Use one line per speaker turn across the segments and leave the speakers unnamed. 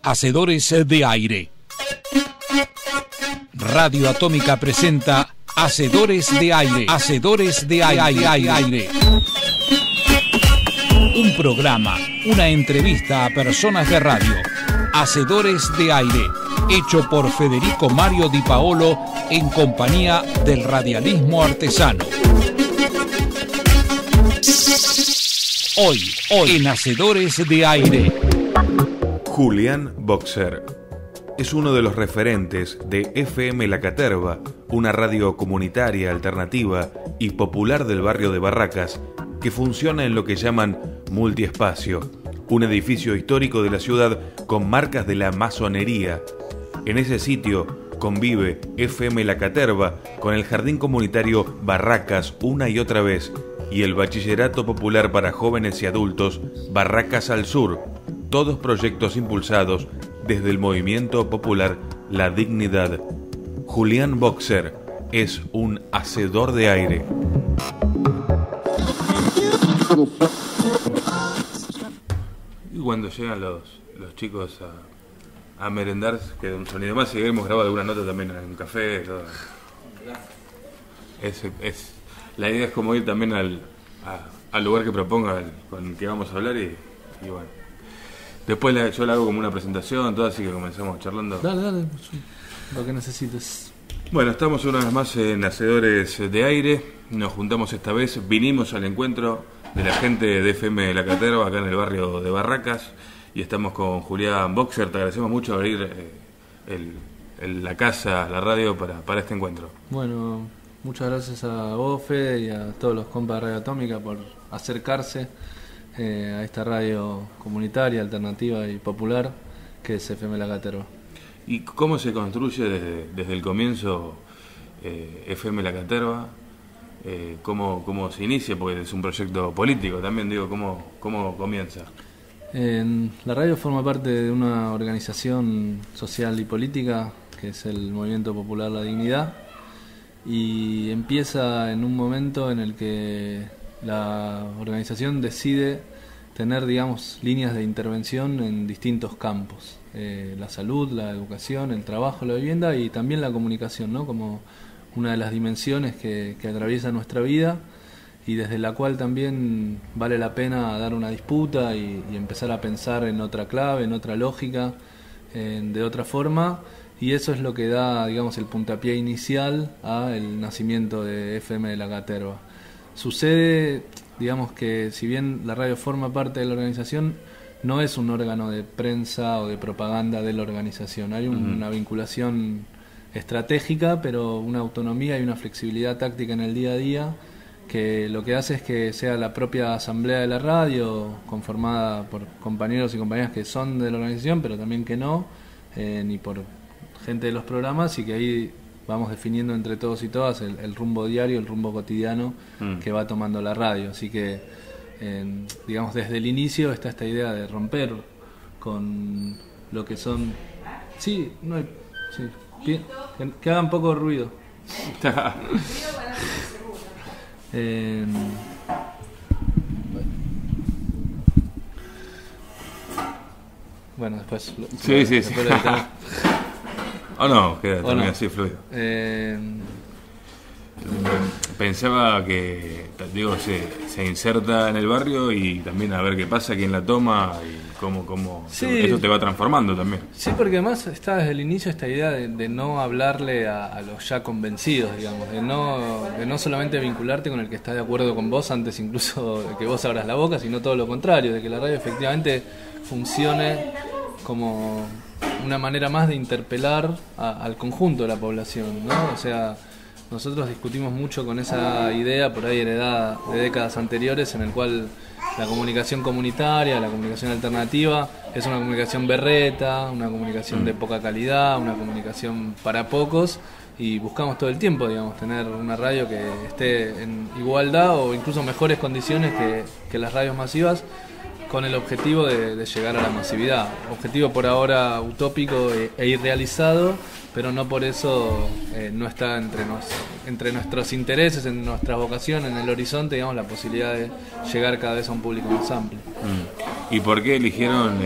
Hacedores de aire. Radio Atómica presenta Hacedores de aire. Hacedores de aire. Un programa, una entrevista a personas de radio. Hacedores de aire, hecho por Federico Mario Di Paolo en compañía del radialismo artesano. Hoy en Hacedores de aire.
Julián Boxer es uno de los referentes de FM La Caterva, una radio comunitaria, alternativa y popular del barrio de Barracas, que funciona en lo que llaman multiespacio, un edificio histórico de la ciudad con marcas de la masonería. En ese sitio convive FM La Caterva con el jardín comunitario Barracas una y otra vez y el bachillerato popular para jóvenes y adultos Barracas al Sur, todos proyectos impulsados desde el movimiento popular La Dignidad. Julián Boxer es un hacedor de aire.
Y cuando llegan los chicos a merendar, queda un sonido más. Y hemos grabado alguna nota también en un café. Todo. La idea es como ir también al lugar que proponga con el que vamos a hablar y bueno. Después yo le hago como una presentación, todo, así que comenzamos charlando.
Dale, lo que necesites.
Bueno, estamos una vez más en Hacedores de Aire. Nos juntamos esta vez, vinimos al encuentro de la gente de FM La Caterva, acá en el barrio de Barracas, y estamos con Julián Boxer. Te agradecemos mucho abrir la casa, la radio para este encuentro.
Bueno, muchas gracias a vos, Fede, y a todos los compas de Radio Atómica por acercarse a esta radio comunitaria, alternativa y popular que es FM La Caterva.
¿Y cómo se construye desde el comienzo FM La Caterva? ¿Cómo se inicia? Porque es un proyecto político también, digo, ¿cómo comienza?
La radio forma parte de una organización social y política que es el Movimiento Popular La Dignidad, y empieza en un momento en el que la organización decide tener, digamos, líneas de intervención en distintos campos: la salud, la educación, el trabajo, la vivienda y también la comunicación, ¿no? Como una de las dimensiones que atraviesa nuestra vida y desde la cual también vale la pena dar una disputa y empezar a pensar en otra clave, en otra lógica, de otra forma, y eso es lo que da, digamos, el puntapié inicial al nacimiento de FM de La Caterva. Sucede, digamos, que si bien la radio forma parte de la organización, no es un órgano de prensa o de propaganda de la organización. Hay una vinculación estratégica, pero una autonomía y una flexibilidad táctica en el día a día, que lo que hace es que sea la propia asamblea de la radio, conformada por compañeros y compañeras que son de la organización, pero también que no, ni por gente de los programas, y que ahí vamos definiendo entre todos y todas el rumbo diario, el rumbo cotidiano que va tomando la radio. Así que, digamos, desde el inicio está esta idea de romper con lo que son... Sí, no hay... Sí, que hagan poco ruido. Bueno, después...
Sí.
Después lo editamos.
¿O no? Queda también así fluido. Pensaba que, digo, se inserta en el barrio y también a ver qué pasa, quién la toma y cómo
sí,
eso te va transformando también.
Sí, porque además está desde el inicio esta idea de no hablarle a los ya convencidos, digamos, de no solamente vincularte con el que está de acuerdo con vos antes incluso de que vos abras la boca, sino todo lo contrario, de que la radio efectivamente funcione como una manera más de interpelar al conjunto de la población, ¿no? O sea, nosotros discutimos mucho con esa idea por ahí heredada de décadas anteriores, en el cual la comunicación comunitaria, la comunicación alternativa es una comunicación berreta, una comunicación de poca calidad, una comunicación para pocos, y buscamos todo el tiempo, digamos, tener una radio que esté en igualdad o incluso mejores condiciones que las radios masivas, con el objetivo de llegar a la masividad. Objetivo por ahora utópico e irrealizado, pero no por eso no está entre nuestros intereses, en nuestra vocación, en el horizonte, digamos, la posibilidad de llegar cada vez a un público más amplio.
¿Y por qué eligieron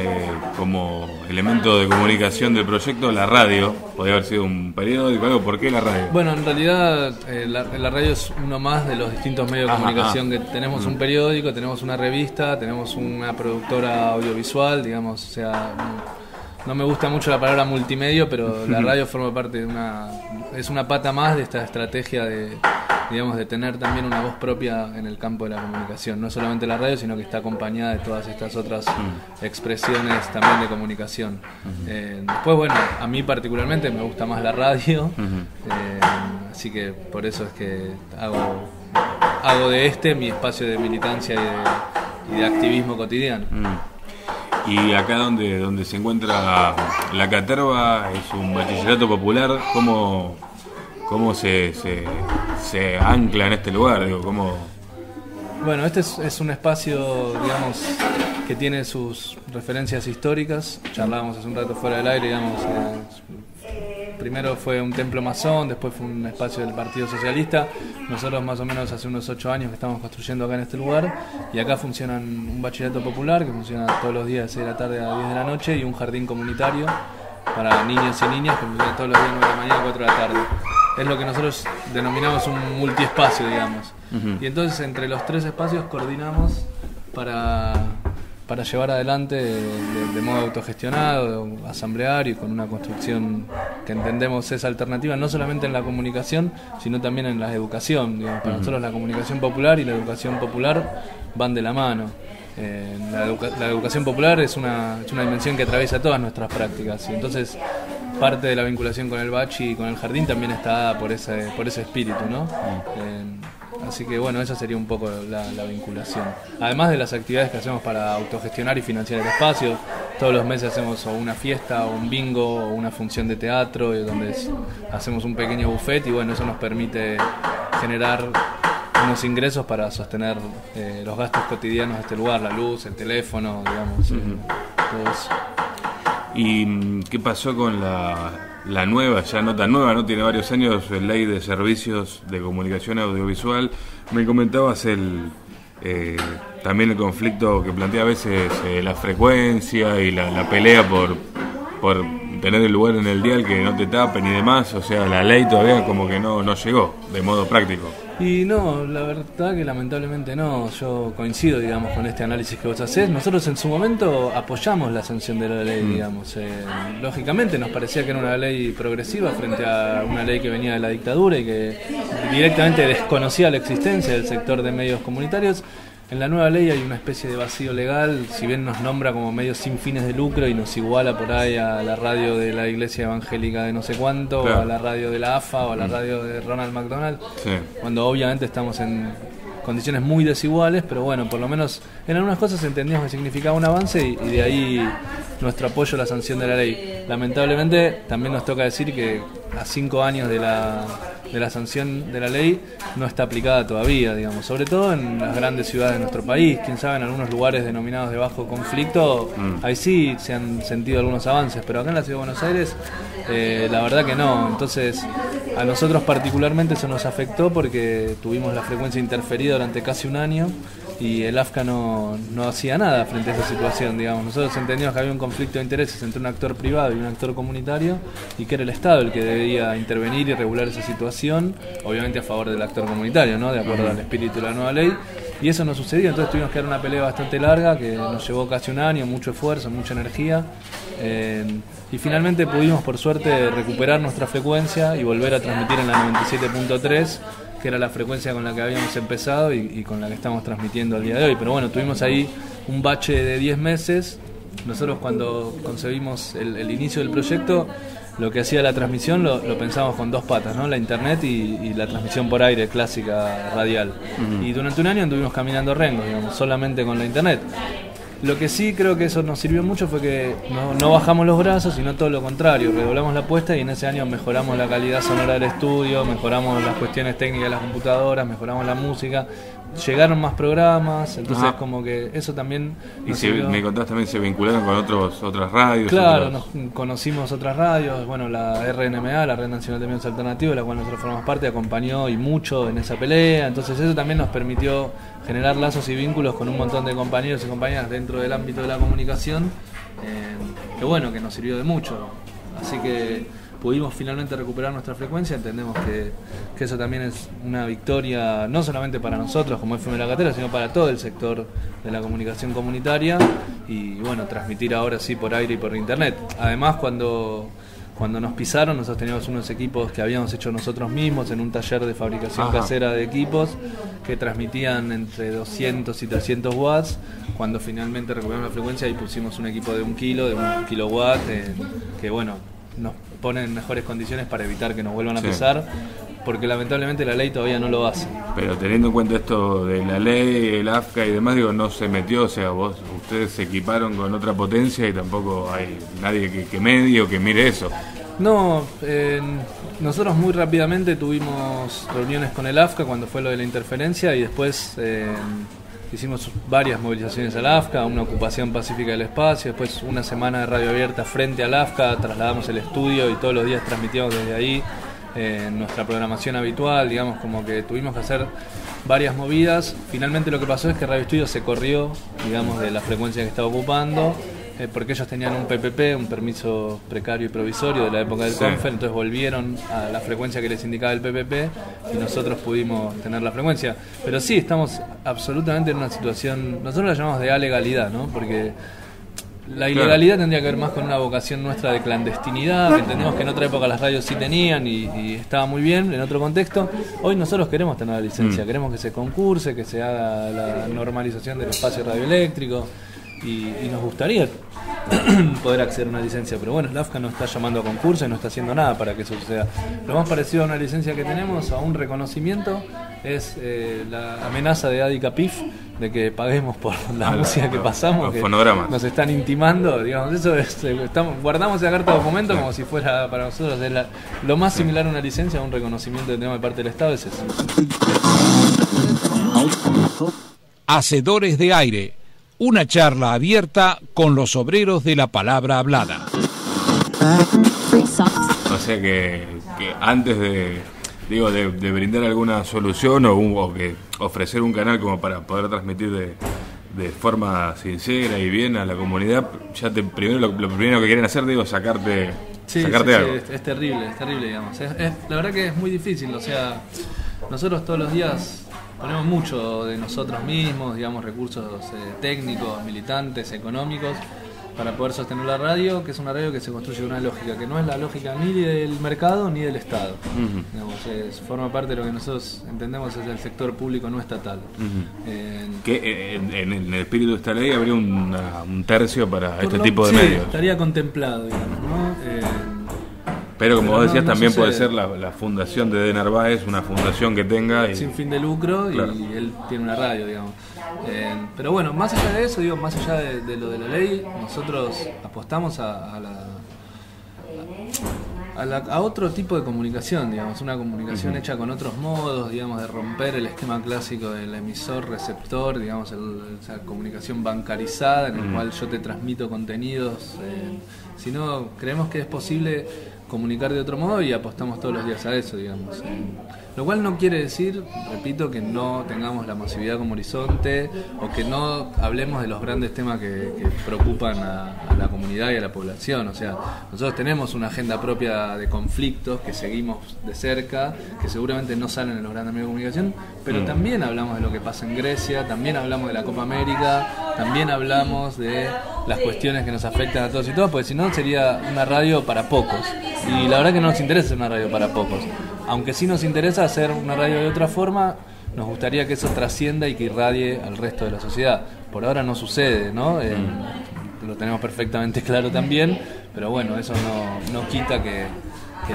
como elemento de comunicación del proyecto la radio? Podría haber sido un periódico, algo. ¿Por qué la radio?
Bueno, en realidad la radio es uno más de los distintos medios de comunicación que tenemos. Un periódico, tenemos una revista, tenemos una productora audiovisual, digamos, o sea, no me gusta mucho la palabra multimedia, pero la radio forma parte de es una pata más de esta estrategia de tener también una voz propia en el campo de la comunicación. No solamente la radio, sino que está acompañada de todas estas otras expresiones también de comunicación. Después, bueno, a mí particularmente me gusta más la radio, así que por eso es que hago de mi espacio de militancia y de activismo cotidiano.
Y acá donde se encuentra la Caterva es un bachillerato popular. ¿Cómo se ancla en este lugar?
Bueno, este es un espacio, digamos, que tiene sus referencias históricas. Charlábamos hace un rato fuera del aire, digamos. Primero fue un templo masón, después fue un espacio del Partido Socialista. Nosotros más o menos hace unos 8 años que estamos construyendo acá en este lugar, y acá funciona un bachillerato popular que funciona todos los días de 6 de la tarde a 10 de la noche, y un jardín comunitario para niños y niñas que funciona todos los días 9 de la mañana a 4 de la tarde. Es lo que nosotros denominamos un multiespacio, digamos. Y entonces entre los 3 espacios coordinamos para llevar adelante de modo autogestionado, asambleario y con una construcción que entendemos es alternativa no solamente en la comunicación, sino también en la educación. Digamos, para nosotros la comunicación popular y la educación popular van de la mano. La educación popular es una dimensión que atraviesa todas nuestras prácticas, y entonces parte de la vinculación con el bachi y con el jardín también está dada por ese espíritu, ¿no? Así que bueno, esa sería un poco la vinculación. Además de las actividades que hacemos para autogestionar y financiar el espacio, todos los meses hacemos o una fiesta, o un bingo, o una función de teatro, donde hacemos un pequeño buffet, y bueno, eso nos permite generar unos ingresos para sostener los gastos cotidianos de este lugar, la luz, el teléfono, digamos, todo eso.
¿Y qué pasó con la nueva, ya no tan nueva, no tiene varios años, ley de servicios de comunicación audiovisual? Me comentabas también el conflicto que plantea a veces la frecuencia y la pelea por tener el lugar en el dial, que no te tapen y demás. O sea, la ley todavía como que no llegó de modo práctico.
Y no, la verdad que lamentablemente no. Yo coincido, digamos, con este análisis que vos hacés. Nosotros en su momento apoyamos la sanción de la ley, digamos. Lógicamente nos parecía que era una ley progresiva frente a una ley que venía de la dictadura y que directamente desconocía la existencia del sector de medios comunitarios. En la nueva ley hay una especie de vacío legal, si bien nos nombra como medios sin fines de lucro y nos iguala por ahí a la radio de la iglesia evangélica de no sé cuánto, claro, o a la radio de la AFA, o a la radio de Ronald McDonald, sí, cuando obviamente estamos en condiciones muy desiguales, pero bueno, por lo menos en algunas cosas entendíamos que significaba un avance, y de ahí nuestro apoyo a la sanción de la ley. Lamentablemente también nos toca decir que a 5 años de la sanción de la ley no está aplicada todavía, digamos, sobre todo en las grandes ciudades de nuestro país. Quién sabe, en algunos lugares denominados de bajo conflicto, ahí sí se han sentido algunos avances, pero acá en la ciudad de Buenos Aires la verdad que no. Entonces a nosotros particularmente eso nos afectó porque tuvimos la frecuencia interferida durante casi un año y el AFCA no hacía nada frente a esa situación, digamos. Nosotros entendíamos que había un conflicto de intereses entre un actor privado y un actor comunitario, y que era el Estado el que debía intervenir y regular esa situación, obviamente a favor del actor comunitario, ¿no?, de acuerdo al espíritu de la nueva ley. Y eso no sucedió, entonces tuvimos que dar una pelea bastante larga que nos llevó casi un año, mucho esfuerzo, mucha energía, y finalmente pudimos, por suerte, recuperar nuestra frecuencia y volver a transmitir en la 97.3, que era la frecuencia con la que habíamos empezado y con la que estamos transmitiendo al día de hoy. Pero bueno, tuvimos ahí un bache de 10 meses. Nosotros, cuando concebimos el inicio del proyecto, lo que hacía la transmisión lo pensamos con 2 patas, ¿no?, la internet y la transmisión por aire clásica radial. Y durante un año anduvimos caminando rengos, digamos, solamente con la internet. Lo que sí creo que eso nos sirvió mucho fue que no bajamos los brazos, sino todo lo contrario, redoblamos la apuesta, y en ese año mejoramos la calidad sonora del estudio, mejoramos las cuestiones técnicas de las computadoras, mejoramos la música, llegaron más programas, entonces como que eso también...
Y me contás también se vincularon con otras radios.
Claro, nos conocimos otras radios, bueno, la RNMA, la Red Nacional de Medios Alternativos, de la cual nosotros formamos parte, acompañó y mucho en esa pelea, entonces eso también nos permitió generar lazos y vínculos con un montón de compañeros y compañeras dentro del ámbito de la comunicación, que bueno, que nos sirvió de mucho, así que pudimos finalmente recuperar nuestra frecuencia. Entendemos que eso también es una victoria no solamente para nosotros como FM La Catera, sino para todo el sector de la comunicación comunitaria, y bueno, transmitir ahora sí por aire y por internet. Además, cuando nos pisaron, nosotros teníamos unos equipos que habíamos hecho nosotros mismos en un taller de fabricación casera de equipos que transmitían entre 200 y 300 watts. Cuando finalmente recuperamos la frecuencia, ahí pusimos un equipo de 1 kilo, de 1 kilowatt, que bueno, nos pone en mejores condiciones para evitar que nos vuelvan a pisar, porque lamentablemente la ley todavía no lo hace.
Pero teniendo en cuenta esto de la ley, el AFCA y demás, digo, no se metió, o sea, ustedes se equiparon con otra potencia y tampoco hay nadie que medie o que mire eso.
No, nosotros muy rápidamente tuvimos reuniones con el AFCA cuando fue lo de la interferencia, y después hicimos varias movilizaciones al AFCA, una ocupación pacífica del espacio, después una semana de radio abierta frente al AFCA, trasladamos el estudio y todos los días transmitíamos desde ahí nuestra programación habitual, digamos, como que tuvimos que hacer varias movidas. Finalmente lo que pasó es que Radio Estudio se corrió, digamos, de la frecuencia que estaba ocupando, porque ellos tenían un PPP, un permiso precario y provisorio de la época del Confer, entonces volvieron a la frecuencia que les indicaba el PPP y nosotros pudimos tener la frecuencia. Pero sí, estamos absolutamente en una situación, nosotros la llamamos de alegalidad, ¿no? Porque la ilegalidad tendría que ver más con una vocación nuestra de clandestinidad, que entendemos que en otra época las radios sí tenían y estaba muy bien en otro contexto. Hoy nosotros queremos tener la licencia, queremos que se concurse, que se haga la normalización del espacio radioeléctrico, y nos gustaría poder acceder a una licencia, pero bueno, la AFCA no está llamando a concurso y no está haciendo nada para que eso suceda. Lo más parecido a una licencia que tenemos, a un reconocimiento, es la amenaza de ADICAPIF de que paguemos por la música que pasamos, que
fonogramas.
Nos están intimando, digamos, eso es, guardamos esa carta de documento como si fuera para nosotros lo más similar a una licencia, a un reconocimiento que tenemos de parte del Estado, es eso.
Hacedores de Aire, una charla abierta con los obreros de la palabra hablada.
O sea que antes de brindar alguna solución o que ofrecer un canal como para poder transmitir de forma sincera y bien a la comunidad, ya primero lo primero que quieren hacer, sacarte algo.
Es terrible, digamos. La verdad que es muy difícil, o sea, nosotros todos los días ponemos mucho de nosotros mismos, digamos, recursos técnicos, militantes, económicos, para poder sostener la radio, que es una radio que se construye con una lógica, que no es la lógica ni del mercado ni del Estado. Digamos, forma parte de lo que nosotros entendemos es el sector público no estatal.
Que en el espíritu de esta ley habría un tercio para este tipo de medios.
Estaría contemplado, digamos, ¿no?
Pero como vos decías, también sucede. Puede ser la fundación de De Narváez, una fundación que tenga...
sin fin de lucro, claro. Y él tiene una radio, digamos. Pero bueno, más allá de eso, más allá de lo de la ley, nosotros apostamos a otro tipo de comunicación, digamos, una comunicación hecha con otros modos, digamos, de romper el esquema clásico del emisor-receptor, digamos, esa comunicación bancarizada en el cual yo te transmito contenidos, sino creemos que es posible comunicar de otro modo y apostamos todos los días a eso, digamos. Lo cual no quiere decir, repito, que no tengamos la masividad como horizonte o que no hablemos de los grandes temas que preocupan a la comunidad y a la población. O sea, nosotros tenemos una agenda propia de conflictos que seguimos de cerca, que seguramente no salen en los grandes medios de comunicación, pero también hablamos de lo que pasa en Grecia, también hablamos de la Copa América, también hablamos de las cuestiones que nos afectan a todos y todas, porque si no sería una radio para pocos. Y la verdad que no nos interesa ser una radio para pocos. Aunque sí nos interesa hacer una radio de otra forma, nos gustaría que eso trascienda y que irradie al resto de la sociedad. Por ahora no sucede, ¿no? Lo tenemos perfectamente claro también, pero bueno, eso no quita que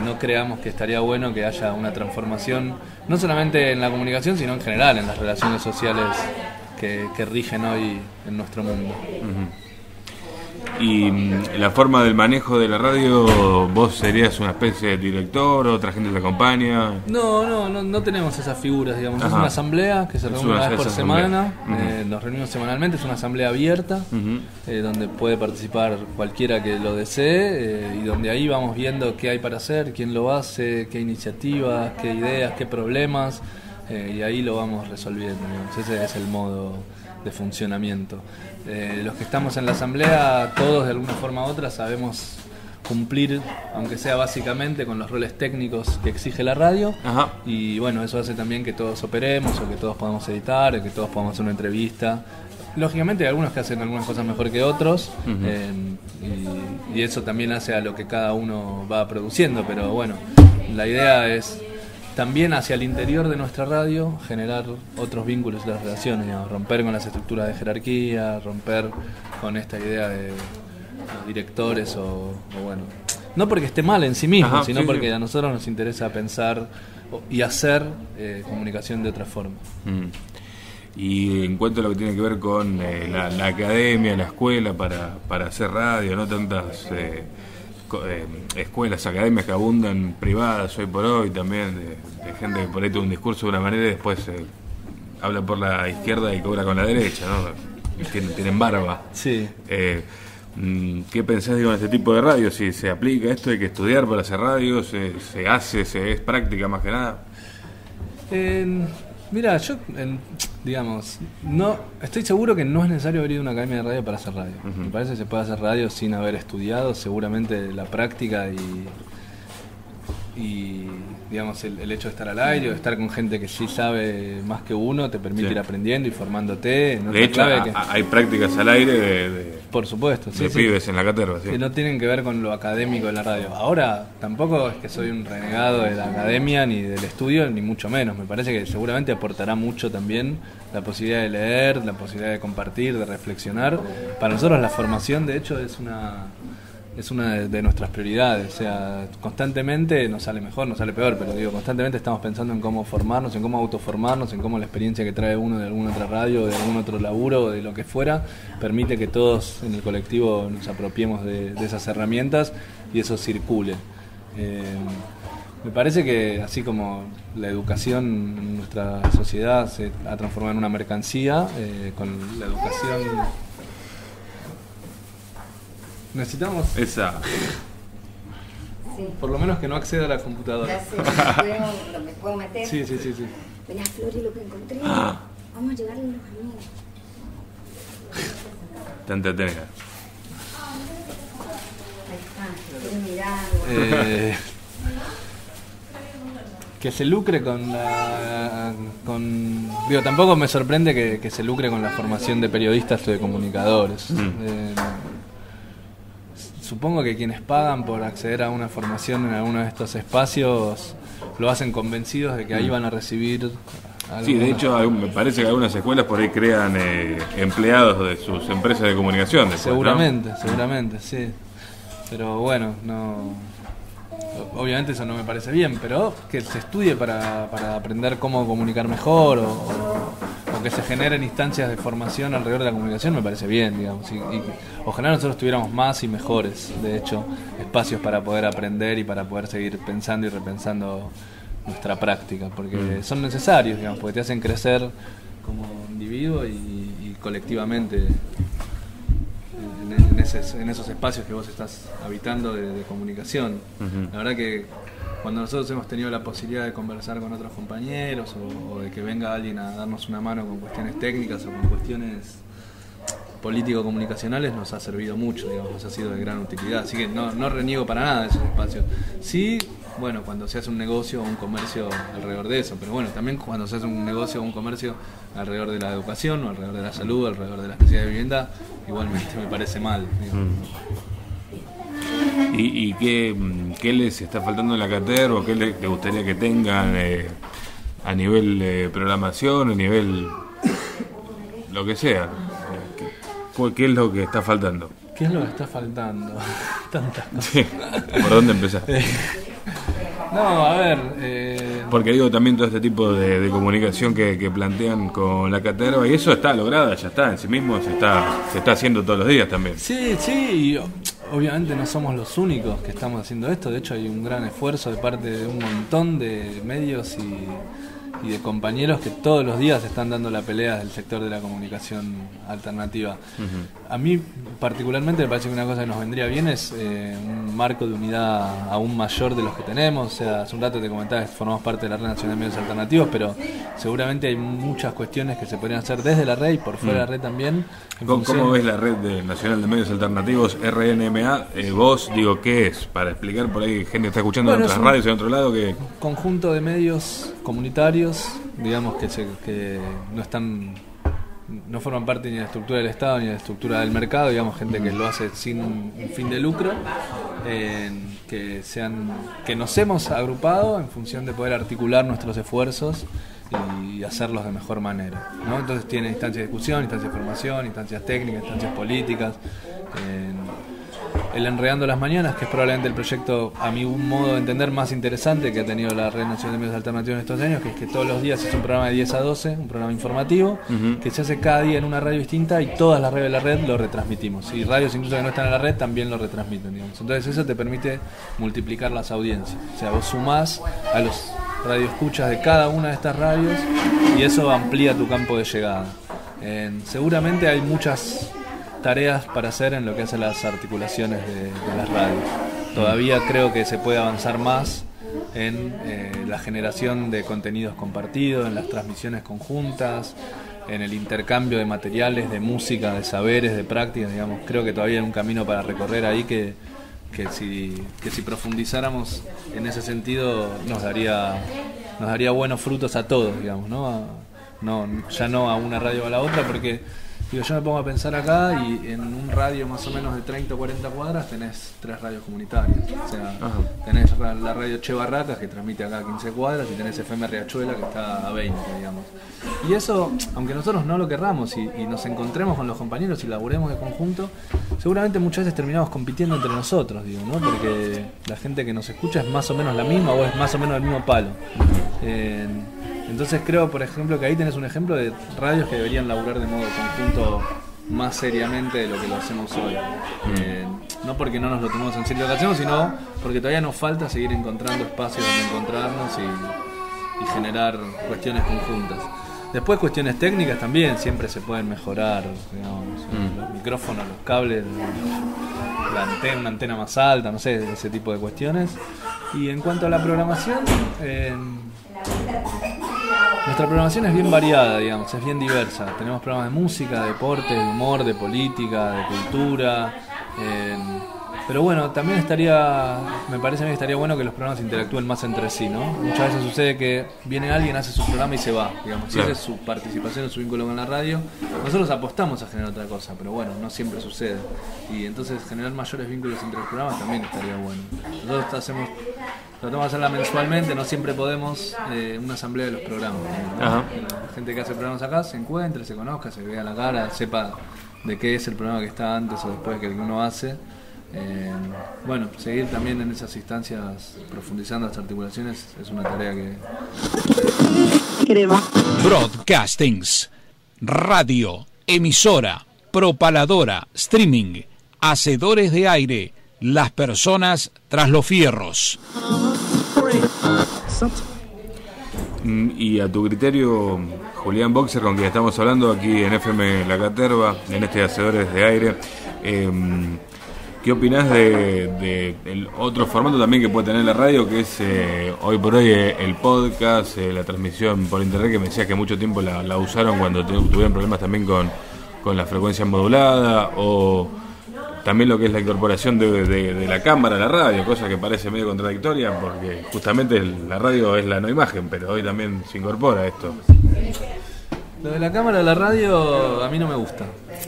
no creamos que estaría bueno que haya una transformación, no solamente en la comunicación, sino en general, en las relaciones sociales que rigen hoy en nuestro mundo.
Y la forma del manejo de la radio, vos serías una especie de director, otra gente te acompaña.
No tenemos esas figuras, digamos.
Ajá.
Es una asamblea que se reúne una vez por semana.
Uh-huh.
Nos reunimos semanalmente, es una asamblea abierta,
Uh-huh.
donde puede participar cualquiera que lo desee, y donde ahí vamos viendo qué hay para hacer, quién lo hace, qué iniciativas, qué ideas, qué problemas, y ahí lo vamos resolviendo, digamos. Ese es el modo de funcionamiento. Los que estamos en la asamblea, todos de alguna forma u otra sabemos cumplir, aunque sea básicamente, con los roles técnicos que exige la radio.
Ajá.
Y bueno, eso hace también que todos operemos, o que todos podamos editar, o que todos podamos hacer una entrevista. Lógicamente hay algunos que hacen algunas cosas mejor que otros, y eso también hace a lo que cada uno va produciendo, pero bueno, la idea es también hacia el interior de nuestra radio generar otros vínculos y las relaciones, digamos, romper con las estructuras de jerarquía, romper con esta idea de los directores o bueno, no porque esté mal en sí mismo,
Ajá,
sino
sí,
porque
sí.
a nosotros nos interesa pensar y hacer comunicación de otra forma.
Y en cuanto a lo que tiene que ver con la academia, la escuela para hacer radio, no tantas escuelas, academias que abundan privadas hoy por hoy, también de gente que por ahí tiene un discurso de una manera y después habla por la izquierda y cobra con la derecha, ¿no? Tienen barba.
Sí.
¿Qué pensás, digo, en este tipo de radio? Si se aplica esto, hay que estudiar para hacer radio, se hace, es práctica más que nada.
Mira, yo, digamos, no estoy seguro que no es necesario haber ido a una academia de radio para hacer radio.
Uh-huh.
Me parece que se puede hacer radio sin haber estudiado, seguramente la práctica y digamos, el hecho de estar al aire o de estar con gente que sí sabe más que uno te permite ir aprendiendo y formándote.
De hecho, hay prácticas al aire
por supuesto, sí,
de pibes en la caterva, sí.
Que no tienen que ver con lo académico de la radio. Ahora, tampoco es que soy un renegado de la academia ni del estudio, ni mucho menos. Me parece que seguramente aportará mucho también la posibilidad de leer, la posibilidad de compartir, de reflexionar. Para nosotros la formación, de hecho, es una de nuestras prioridades. O sea, constantemente nos sale mejor, nos sale peor, pero digo, constantemente estamos pensando en cómo formarnos, en cómo autoformarnos, en cómo la experiencia que trae uno de alguna otra radio, de algún otro laburo o de lo que fuera, permite que todos en el colectivo nos apropiemos de esas herramientas y eso circule. Me parece que así como la educación en nuestra sociedad se ha transformado en una mercancía, con la educación necesitamos
esa.
Sí.
por lo menos que no acceda a la computadora.
Ya sé, ¿me puedo meter?
Sí.
Mirá, Flori, lo que encontré. Vamos a llevarle los amigos.
Te entretenés.
Ahí está, quiero mirar.
Que se lucre digo, tampoco me sorprende que se lucre con la formación de periodistas o de comunicadores. Supongo que quienes pagan por acceder a una formación en alguno de estos espacios lo hacen convencidos de que ahí van a recibir
Sí, de hecho, me parece que algunas escuelas por ahí crean empleados de sus empresas de comunicación. Después,
seguramente,
¿no?
seguramente, sí. Pero bueno, obviamente eso no me parece bien, pero que se estudie para aprender cómo comunicar mejor o que se generen instancias de formación alrededor de la comunicación me parece bien, digamos. Y ojalá nosotros tuviéramos más y mejores, de hecho, espacios para poder aprender y para poder seguir pensando y repensando nuestra práctica, porque son necesarios, digamos, porque te hacen crecer como individuo y colectivamente en esos espacios que vos estás habitando de comunicación. La verdad que cuando nosotros hemos tenido la posibilidad de conversar con otros compañeros o de que venga alguien a darnos una mano con cuestiones técnicas o con cuestiones político-comunicacionales, nos ha servido mucho, digamos, nos ha sido de gran utilidad. Así que no reniego para nada esos espacios. Sí, bueno, cuando se hace un negocio o un comercio alrededor de eso, pero bueno, también cuando se hace un negocio o un comercio alrededor de la educación o alrededor de la salud, alrededor de la necesidad de vivienda, igualmente me parece mal.
¿Y qué les está faltando en la caterva o qué les gustaría que tengan a nivel programación, a nivel lo que sea? ¿Qué es lo que está faltando?
¿Qué es lo que está faltando? Tantas cosas.
Sí. ¿Por dónde empezar?
No, a ver...
Porque digo también todo este tipo de comunicación que plantean con la caterva, y eso está lograda, ya está, en sí mismo se está haciendo todos los días también.
Sí, y obviamente no somos los únicos que estamos haciendo esto, de hecho hay un gran esfuerzo de parte de un montón de medios y de compañeros que todos los días están dando la pelea del sector de la comunicación alternativa. A mí particularmente me parece que una cosa que nos vendría bien es un marco de unidad aún mayor de los que tenemos. O sea, hace un rato te comentaba que formamos parte de la Red Nacional de Medios Alternativos, pero seguramente hay muchas cuestiones que se podrían hacer desde la red y por fuera de la red también.
¿Cómo ves la Red Nacional de Medios Alternativos, RNMA? Vos, digo, ¿qué es? Para explicar, por ahí gente que está escuchando en otras radios en otro lado que...
Conjunto de medios comunitarios, digamos que no forman parte ni de la estructura del Estado ni de la estructura del mercado, digamos, gente que lo hace sin un fin de lucro, que nos hemos agrupado en función de poder articular nuestros esfuerzos y hacerlos de mejor manera, ¿no? Entonces tiene instancias de discusión, instancias de formación, instancias técnicas, instancias políticas. El Enredando las Mañanas, que es probablemente el proyecto, a mi modo de entender, más interesante que ha tenido la Red Nacional de Medios Alternativos en estos años, que es que todos los días es un programa de 10 a 12, un programa informativo, que se hace cada día en una radio distinta y todas las radios de la red lo retransmitimos. Y radios incluso que no están en la red también lo retransmiten, digamos. Entonces eso te permite multiplicar las audiencias. O sea, vos sumás a los radioescuchas de cada una de estas radios y eso amplía tu campo de llegada. Seguramente hay muchas tareas para hacer en lo que hacen las articulaciones de las radios. Todavía creo que se puede avanzar más en la generación de contenidos compartidos, en las transmisiones conjuntas, en el intercambio de materiales, de música, de saberes, de prácticas, digamos. Creo que todavía hay un camino para recorrer ahí que si profundizáramos en ese sentido nos daría buenos frutos a todos, digamos, ya no a una radio o a la otra, porque yo me pongo a pensar acá y en un radio más o menos de 30 o 40 cuadras tenés 3 radios comunitarias. O sea, tenés la radio Che Barracas que transmite acá a 15 cuadras y tenés FM Riachuela que está a 20, digamos. Y eso, aunque nosotros no lo querramos y nos encontremos con los compañeros y laburemos de conjunto, seguramente muchas veces terminamos compitiendo entre nosotros, digo, ¿no? Porque la gente que nos escucha es más o menos la misma o es más o menos del mismo palo. Entonces creo, por ejemplo, que ahí tenés un ejemplo de radios que deberían laburar de modo conjunto más seriamente de lo que lo hacemos hoy. No porque no nos lo tomemos en serio lo que hacemos, sino porque todavía nos falta seguir encontrando espacios donde encontrarnos y generar cuestiones conjuntas. Después cuestiones técnicas también siempre se pueden mejorar, digamos, los micrófonos, los cables, una antena más alta, no sé, ese tipo de cuestiones. Y en cuanto a la programación, nuestra programación es bien variada, digamos, es bien diversa. Tenemos programas de música, de deporte, de humor, de política, de cultura. Pero bueno, también me parece a mí que estaría bueno que los programas interactúen más entre sí, ¿no? Muchas veces sucede que viene alguien, hace su programa y se va, digamos. Si esa es su participación o su vínculo con la radio, nosotros apostamos a generar otra cosa, pero bueno, no siempre sucede. Y entonces generar mayores vínculos entre los programas también estaría bueno. Nosotros tratamos de hacerla mensualmente, no siempre podemos, una asamblea de los programas, ¿no? La gente que hace programas acá se encuentre, se conozca, se vea la cara, sepa de qué es el programa que está antes o después que el que uno hace. Bueno, seguir también en esas instancias profundizando las articulaciones es una tarea que...
Broadcastings, radio, emisora, propaladora, streaming, hacedores de aire, las personas tras los fierros.
Y a tu criterio, Julián Boxer, con quien estamos hablando aquí en FM La Caterva, en este Hacedores de Aire, ¿qué opinás de el otro formato también que puede tener la radio, que es hoy por hoy el podcast, la transmisión por internet, que me decías que mucho tiempo la usaron cuando tuvieron problemas también con la frecuencia modulada, o también lo que es la incorporación de la cámara a la radio, cosa que parece medio contradictoria porque justamente la radio es la no imagen, pero hoy también se incorpora esto?
Lo de la cámara a la radio a mí no me gusta,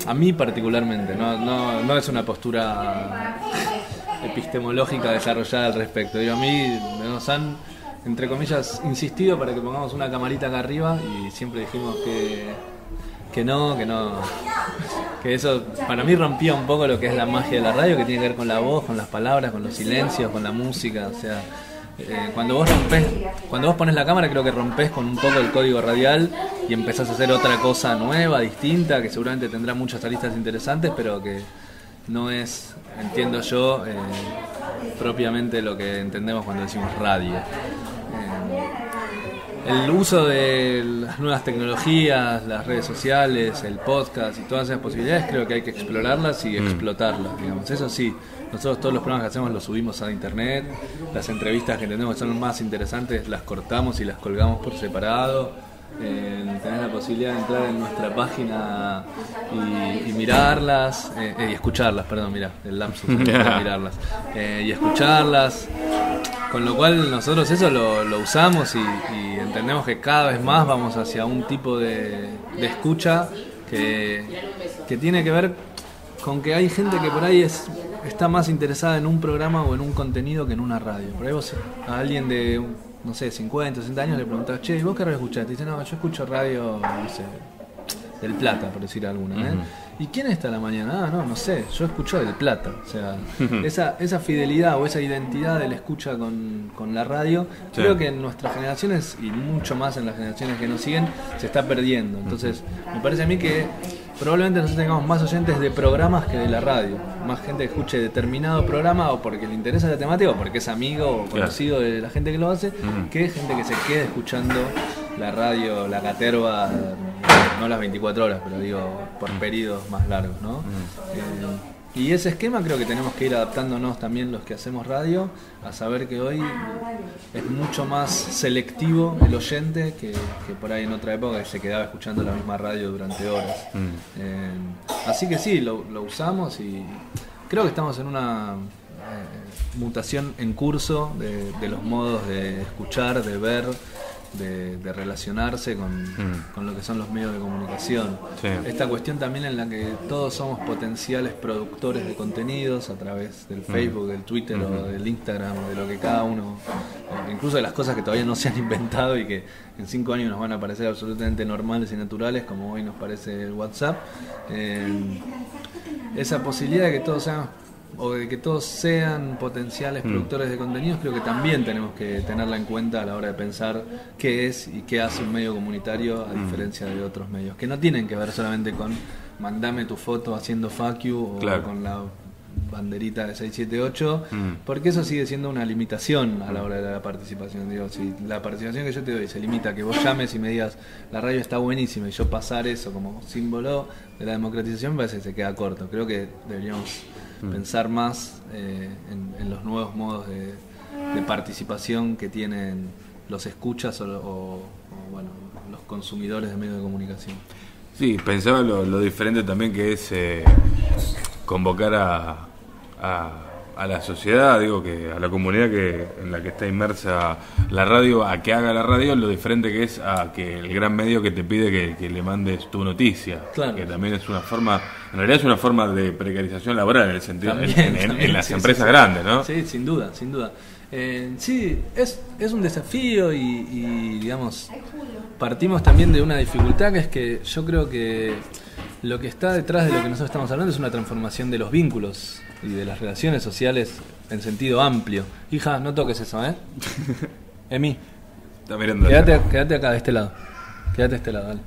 a mí particularmente, no es una postura epistemológica desarrollada al respecto. Digo, a mí nos han, entre comillas, insistido para que pongamos una camarita acá arriba y siempre dijimos que no, que eso para mí rompía un poco lo que es la magia de la radio, que tiene que ver con la voz, con las palabras, con los silencios, con la música. O sea, Cuando vos pones la cámara, creo que rompes con un poco el código radial y empezás a hacer otra cosa nueva, distinta, que seguramente tendrá muchas aristas interesantes, pero que no es, entiendo yo, propiamente lo que entendemos cuando decimos radio. El uso de las nuevas tecnologías, las redes sociales, el podcast y todas esas posibilidades, creo que hay que explorarlas y explotarlas, digamos. Eso sí, nosotros todos los programas que hacemos los subimos a internet, las entrevistas que entendemos que son más interesantes las cortamos y las colgamos por separado. Tenés la posibilidad de entrar en nuestra página y mirarlas, y escucharlas, perdón, mirá, el lapsus, mirarlas, y escucharlas. Con lo cual nosotros eso lo usamos y entendemos que cada vez más vamos hacia un tipo de escucha que tiene que ver con que hay gente que por ahí está más interesada en un programa o en un contenido que en una radio. Por ahí vos a alguien de, no sé, 50, 60 años le preguntás, che, ¿y vos qué radio escuchás? Te dice, no, yo escucho radio, no sé, del Plata, por decir alguna, ¿eh? ¿Y quién está a la mañana? Ah, no sé, yo escucho del Plata. O sea, esa fidelidad o esa identidad de la escucha con la radio, sí, creo que en nuestras generaciones y mucho más en las generaciones que nos siguen, se está perdiendo. Entonces, me parece a mí que probablemente nosotros tengamos más oyentes de programas que de la radio. Más gente que escuche determinado programa o porque le interesa la temática o porque es amigo o conocido de la gente que lo hace, que gente que se quede escuchando la radio, la caterva, no las 24 horas, pero digo, por periodos más largos, ¿no? Y ese esquema creo que tenemos que ir adaptándonos también los que hacemos radio, a saber que hoy es mucho más selectivo el oyente que por ahí en otra época se quedaba escuchando la misma radio durante horas. Así que sí, lo usamos y creo que estamos en una mutación en curso de los modos de escuchar, de ver, de relacionarse con lo que son los medios de comunicación. Sí. Esta cuestión también en la que todos somos potenciales productores de contenidos a través del Facebook, del Twitter o del Instagram, de lo que cada uno, incluso de las cosas que todavía no se han inventado y que en 5 años nos van a parecer absolutamente normales y naturales, como hoy nos parece el WhatsApp. Esa posibilidad de que todos sean potenciales productores de contenidos, creo que también tenemos que tenerla en cuenta a la hora de pensar qué es y qué hace un medio comunitario a diferencia de otros medios, que no tienen que ver solamente con mandame tu foto haciendo fuck you o con la banderita de 678, porque eso sigue siendo una limitación a la hora de la participación. Digo, si la participación que yo te doy se limita a que vos llames y me digas la radio está buenísima y yo pasar eso como símbolo de la democratización, parece que se queda corto. Creo que deberíamos pensar más en los nuevos modos de participación que tienen los escuchas o bueno, los consumidores de medios de comunicación.
Sí, pensaba lo diferente también que es convocar a la sociedad, digo, que a la comunidad en la que está inmersa la radio, a que haga la radio, lo diferente que es a que el gran medio que te pide que le mandes tu noticia, claro, que también es una forma, en realidad es una forma de precarización laboral en el sentido también, en las empresas grandes, ¿no?
Sí, sin duda. Sí, es un desafío y digamos, partimos también de una dificultad que es que yo creo que lo que está detrás de lo que nosotros estamos hablando es una transformación de los vínculos y de las relaciones sociales en sentido amplio. Hija, no toques eso, ¿eh? Emi,
está mirando
quédate acá de este lado. Quédate de este lado, dale.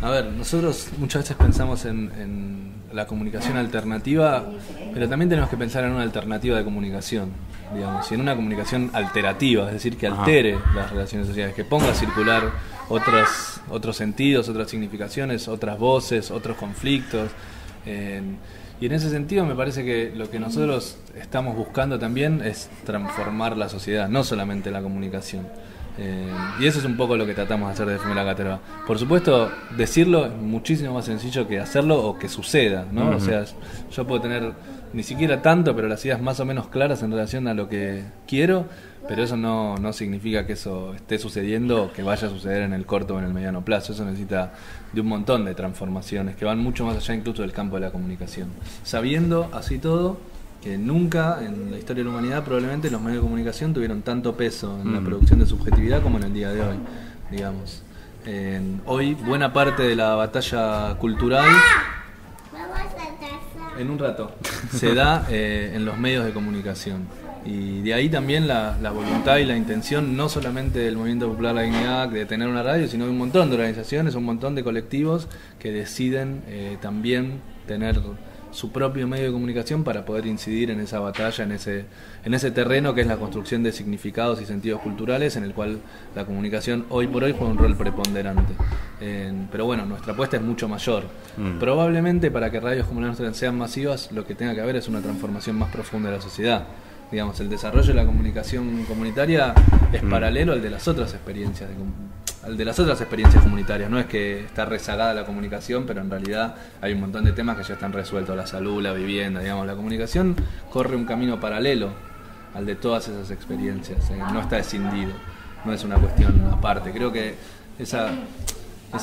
A ver, nosotros muchas veces pensamos en la comunicación alternativa, pero también tenemos que pensar en una alternativa de comunicación, digamos, y en una comunicación alterativa, es decir, que altere las relaciones sociales, que ponga a circular otros sentidos, otras significaciones, otras voces, otros conflictos. Y en ese sentido me parece que lo que nosotros estamos buscando también es transformar la sociedad, no solamente la comunicación. Y eso es un poco lo que tratamos de hacer de FM La Caterva. Por supuesto, decirlo es muchísimo más sencillo que hacerlo o que suceda, ¿no? O sea, yo puedo tener ni siquiera tanto, pero las ideas más o menos claras en relación a lo que quiero, pero eso no significa que eso esté sucediendo o que vaya a suceder en el corto o en el mediano plazo. Eso necesita de un montón de transformaciones que van mucho más allá incluso del campo de la comunicación. Sabiendo así todo que nunca en la historia de la humanidad probablemente los medios de comunicación tuvieron tanto peso en la producción de subjetividad como en el día de hoy, digamos. Hoy buena parte de la batalla cultural en un rato, se da en los medios de comunicación. Y de ahí también la voluntad y la intención, no solamente del Movimiento Popular La Dignidad de tener una radio, sino de un montón de organizaciones, un montón de colectivos que deciden también tener su propio medio de comunicación para poder incidir en esa batalla, en ese terreno que es la construcción de significados y sentidos culturales, en el cual la comunicación hoy por hoy juega un rol preponderante. Pero bueno, nuestra apuesta es mucho mayor. Probablemente para que radios como la nuestra sean masivas, lo que tenga que haber es una transformación más profunda de la sociedad. Digamos, el desarrollo de la comunicación comunitaria es paralelo al de las otras experiencias comunitarias. No es que está rezagada la comunicación, pero en realidad hay un montón de temas que ya están resueltos: la salud, la vivienda. Digamos, la comunicación corre un camino paralelo al de todas esas experiencias. No está escindido, no es una cuestión aparte. Creo que esa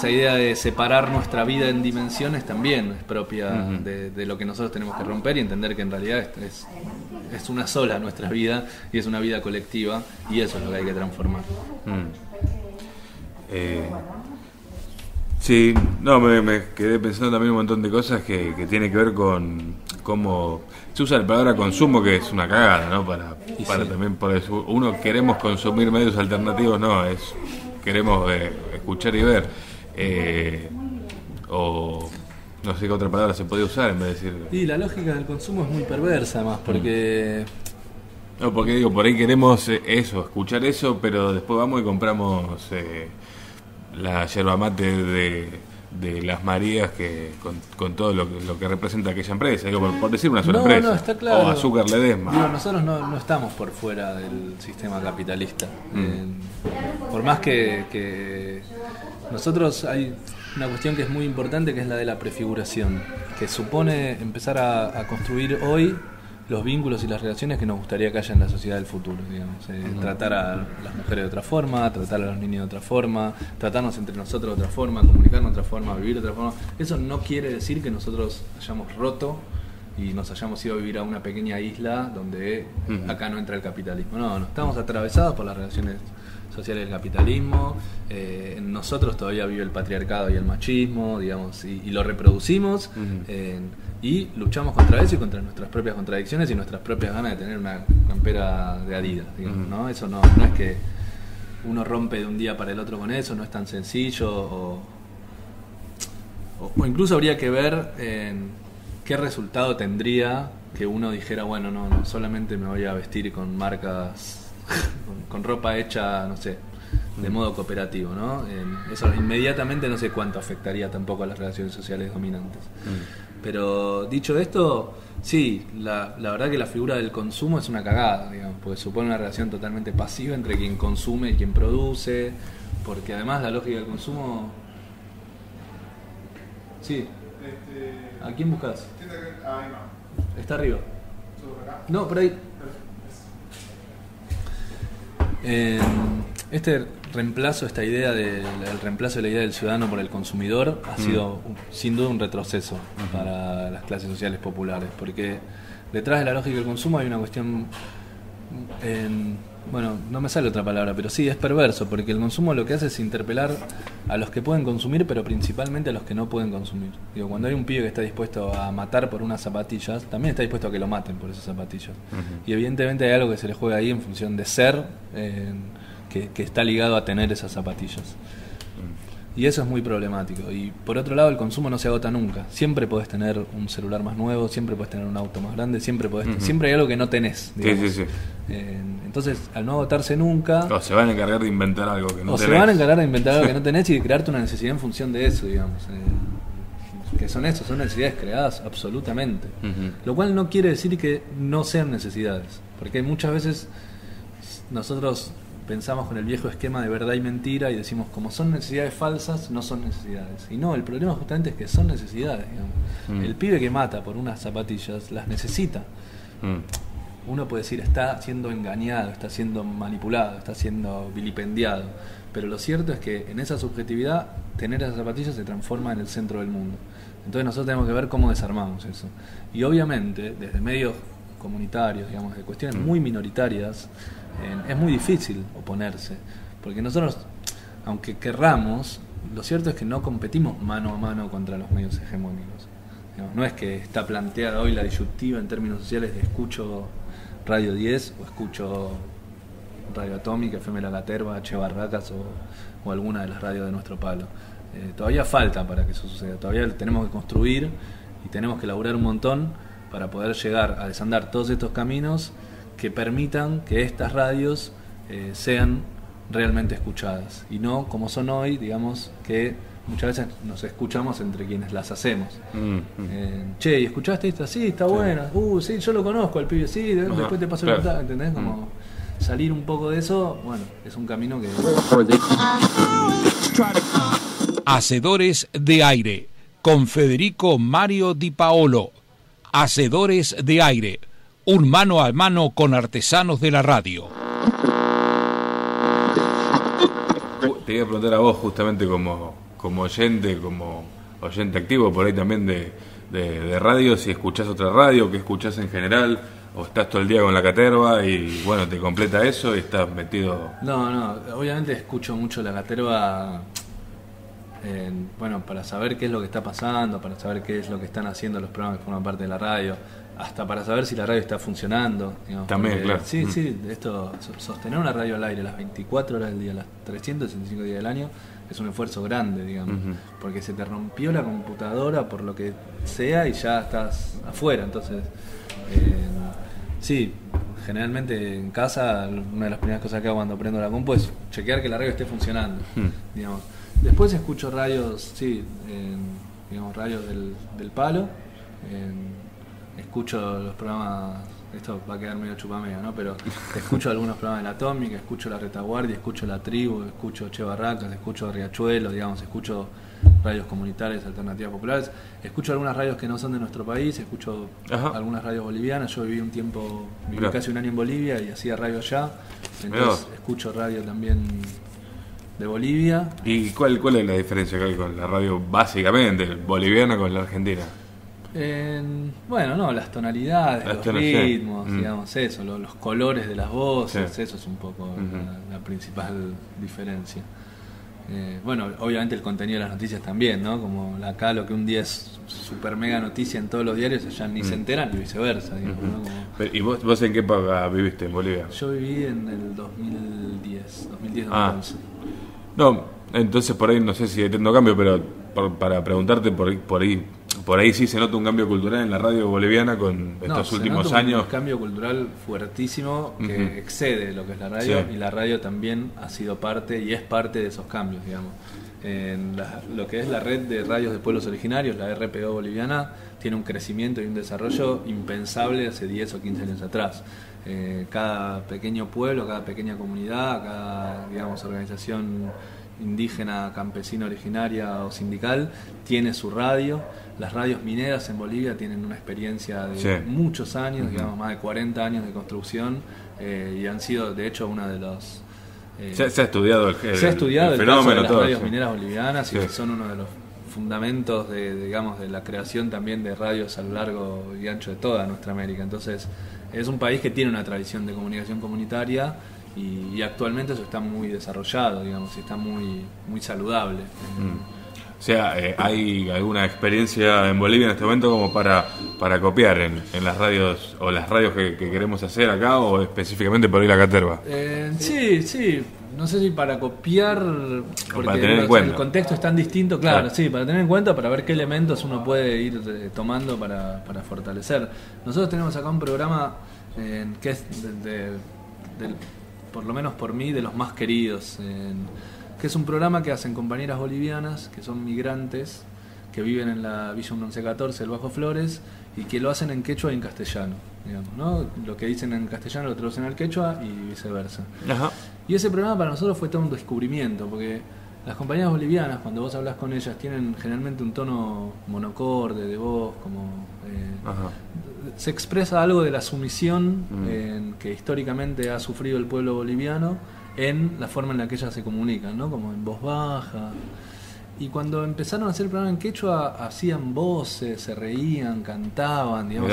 idea de separar nuestra vida en dimensiones también es propia de lo que nosotros tenemos que romper y entender que en realidad es una sola nuestra vida y es una vida colectiva, y eso es lo que hay que transformar.
Sí, no, me quedé pensando también un montón de cosas que tiene que ver con cómo se usa la palabra consumo, que es una cagada, ¿no? Para sí. También por eso uno queremos consumir medios alternativos, no, queremos escuchar y ver, o no sé qué otra palabra se puede usar en vez de decir.
Y la lógica del consumo es muy perversa, más porque
no, porque digo, por ahí queremos escuchar eso, pero después vamos y compramos la yerba mate de Las Marías, que con todo lo que representa aquella empresa, digo, por decir una sola empresa.
No, está claro.
O Azúcar Ledesma.
Digo, nosotros no estamos por fuera del sistema capitalista. Por más que nosotros, hay una cuestión que es muy importante, que es la de la prefiguración, que supone empezar a construir hoy los vínculos y las relaciones que nos gustaría que haya en la sociedad del futuro, digamos. Tratar a las mujeres de otra forma, tratar a los niños de otra forma, tratarnos entre nosotros de otra forma, comunicarnos de otra forma, vivir de otra forma. Eso no quiere decir que nosotros hayamos roto y nos hayamos ido a vivir a una pequeña isla donde acá no entra el capitalismo. No, estamos atravesados por las relaciones sociales del capitalismo. En nosotros todavía vive el patriarcado y el machismo, digamos, y lo reproducimos. Y luchamos contra eso y contra nuestras propias contradicciones y nuestras propias ganas de tener una campera de Adidas, digamos, ¿no? Eso no es que uno rompe de un día para el otro con eso, no es tan sencillo, o incluso habría que ver qué resultado tendría que uno dijera, bueno, no solamente me voy a vestir con marcas, con ropa hecha, no sé, de modo cooperativo, ¿no? Eso inmediatamente no sé cuánto afectaría tampoco a las relaciones sociales dominantes. Pero dicho esto, sí, la verdad que la figura del consumo es una cagada, digamos, porque supone una relación totalmente pasiva entre quien consume y quien produce, porque además la lógica del consumo... Sí. ¿A quién buscas? Está arriba. No, por ahí. Este reemplazo, esta idea el reemplazo de la idea del ciudadano por el consumidor ha sido sin duda un retroceso para las clases sociales populares, porque detrás de la lógica del consumo hay una cuestión, bueno, no me sale otra palabra, pero sí, es perverso, porque el consumo lo que hace es interpelar a los que pueden consumir, pero principalmente a los que no pueden consumir. Digo, cuando hay un pibe que está dispuesto a matar por unas zapatillas, también está dispuesto a que lo maten por esas zapatillas. Y evidentemente hay algo que se le juega ahí en función de ser, que está ligado a tener esas zapatillas. Y eso es muy problemático. Y por otro lado, el consumo no se agota nunca. Siempre podés tener un celular más nuevo, siempre podés tener un auto más grande, siempre hay algo que no tenés, digamos. Sí. Entonces, al no agotarse nunca...
O se van a encargar de inventar algo que no tenés.
O se van a encargar de inventar algo que no tenés y de crearte una necesidad en función de eso, digamos. Que son necesidades creadas absolutamente. Lo cual no quiere decir que no sean necesidades. Porque muchas veces nosotros pensamos con el viejo esquema de verdad y mentira y decimos, como son necesidades falsas, no son necesidades. Y no, el problema justamente es que son necesidades, digamos. El pibe que mata por unas zapatillas las necesita. Uno puede decir, está siendo engañado, está siendo manipulado, está siendo vilipendiado, pero lo cierto es que en esa subjetividad tener esas zapatillas se transforma en el centro del mundo. Entonces nosotros tenemos que ver cómo desarmamos eso. Y obviamente, desde medios comunitarios, digamos, de cuestiones muy minoritarias, es muy difícil oponerse, porque nosotros, aunque querramos, lo cierto es que no competimos mano a mano contra los medios hegemónicos. Digamos, no es que está planteada hoy la disyuntiva en términos sociales de escucho Radio 10 o escucho Radio Atómica, FM La Caterva, Che Barracas o alguna de las radios de nuestro palo. Todavía falta para que eso suceda, todavía tenemos que construir y tenemos que laburar un montón para poder llegar a desandar todos estos caminos que permitan que estas radios sean realmente escuchadas y no como son hoy, digamos, que muchas veces nos escuchamos entre quienes las hacemos. Che, ¿y escuchaste esta? Sí, está buena. Sí, yo lo conozco al pibe, sí, después te paso el contacto, ¿entendés? Como salir un poco de eso, bueno, es un camino que...
Hacedores de Aire, con Federico Mario Di Paolo. Hacedores de Aire, un mano a mano con artesanos de la radio.
Te iba a preguntar a vos justamente como oyente activo por ahí también de radio, si escuchás otra radio, qué escuchás en general, o estás todo el día con La Caterva y bueno, te completa eso y estás metido...
No, obviamente escucho mucho La Caterva, bueno, para saber qué es lo que está pasando, para saber qué es lo que están haciendo los programas que forman parte de la radio, hasta para saber si la radio está funcionando, digamos,
también,
porque,
claro.
Sí, esto, sostener una radio al aire las 24 horas del día, las 365 días del año, es un esfuerzo grande, digamos, porque se te rompió la computadora por lo que sea y ya estás afuera. Entonces, sí, generalmente en casa una de las primeras cosas que hago cuando prendo la compu es chequear que la radio esté funcionando, digamos. Después escucho radios, digamos, radios del palo, escucho los programas, esto va a quedar medio chupameo, ¿no? Pero escucho algunos programas de La Atómica, escucho La Retaguardia, escucho La Tribu, escucho Che Barracas, escucho Riachuelo, digamos, escucho radios comunitarias, alternativas populares, escucho algunas radios que no son de nuestro país, escucho algunas radios bolivianas. Yo viví casi un año en Bolivia y hacía radio allá, entonces escucho radio también de Bolivia.
¿Y cuál es la diferencia que hay con la radio básicamente boliviana con la argentina?
Bueno, no, las tonalidades, los ritmos, digamos, eso, los colores de las voces, eso es un poco la principal diferencia. Bueno, obviamente el contenido de las noticias también, ¿no? Como acá lo que un día es super mega noticia en todos los diarios, allá ni se enteran y viceversa, digamos, ¿no? Como...
¿Y vos en qué época viviste en Bolivia?
Yo viví en el 2010-2011.
No, entonces por ahí no sé si entiendo cambio, pero para preguntarte por ahí sí se nota un cambio cultural en la radio boliviana con estos últimos años.
Un cambio cultural fuertísimo que excede lo que es la radio, y la radio también ha sido parte y es parte de esos cambios, digamos. Lo que es la red de radios de pueblos originarios, la RPO boliviana, tiene un crecimiento y un desarrollo impensable hace 10 o 15 años atrás. Cada pequeño pueblo, cada pequeña comunidad, cada, digamos, organización indígena, campesina, originaria o sindical tiene su radio. Las radios mineras en Bolivia tienen una experiencia de muchos años, digamos, más de 40 años de construcción, y han sido, de hecho, una de los...
se ha estudiado el
fenómeno
caso de
las radios mineras bolivianas, y son uno de los fundamentos digamos, de la creación también de radios a lo largo y ancho de toda nuestra América. Entonces, es un país que tiene una tradición de comunicación comunitaria y actualmente eso está muy desarrollado, digamos, y está muy saludable.
O sea, ¿hay alguna experiencia en Bolivia en este momento como para copiar en las radios, o las radios que queremos hacer acá, o específicamente por ahí La Caterva?
Sí, no sé si para copiar, porque
para tener en cuenta.
El contexto es tan distinto, claro, sí, para tener en cuenta, para ver qué elementos uno puede ir tomando para fortalecer. Nosotros tenemos acá un programa que es por lo menos por mí, de los más queridos, que es un programa que hacen compañeras bolivianas que son migrantes, que viven en la Villa 1114 del Bajo Flores, y que lo hacen en quechua y en castellano, digamos, ¿no? Lo que dicen en castellano lo traducen al quechua y viceversa. Y ese programa para nosotros fue todo un descubrimiento, porque las compañeras bolivianas, cuando vos hablas con ellas, tienen generalmente un tono monocorde de voz, como se expresa algo de la sumisión que históricamente ha sufrido el pueblo boliviano en la forma en la que ellas se comunican, ¿no? Como en voz baja. Y cuando empezaron a hacer el programa en quechua, hacían voces, se reían, cantaban, digamos,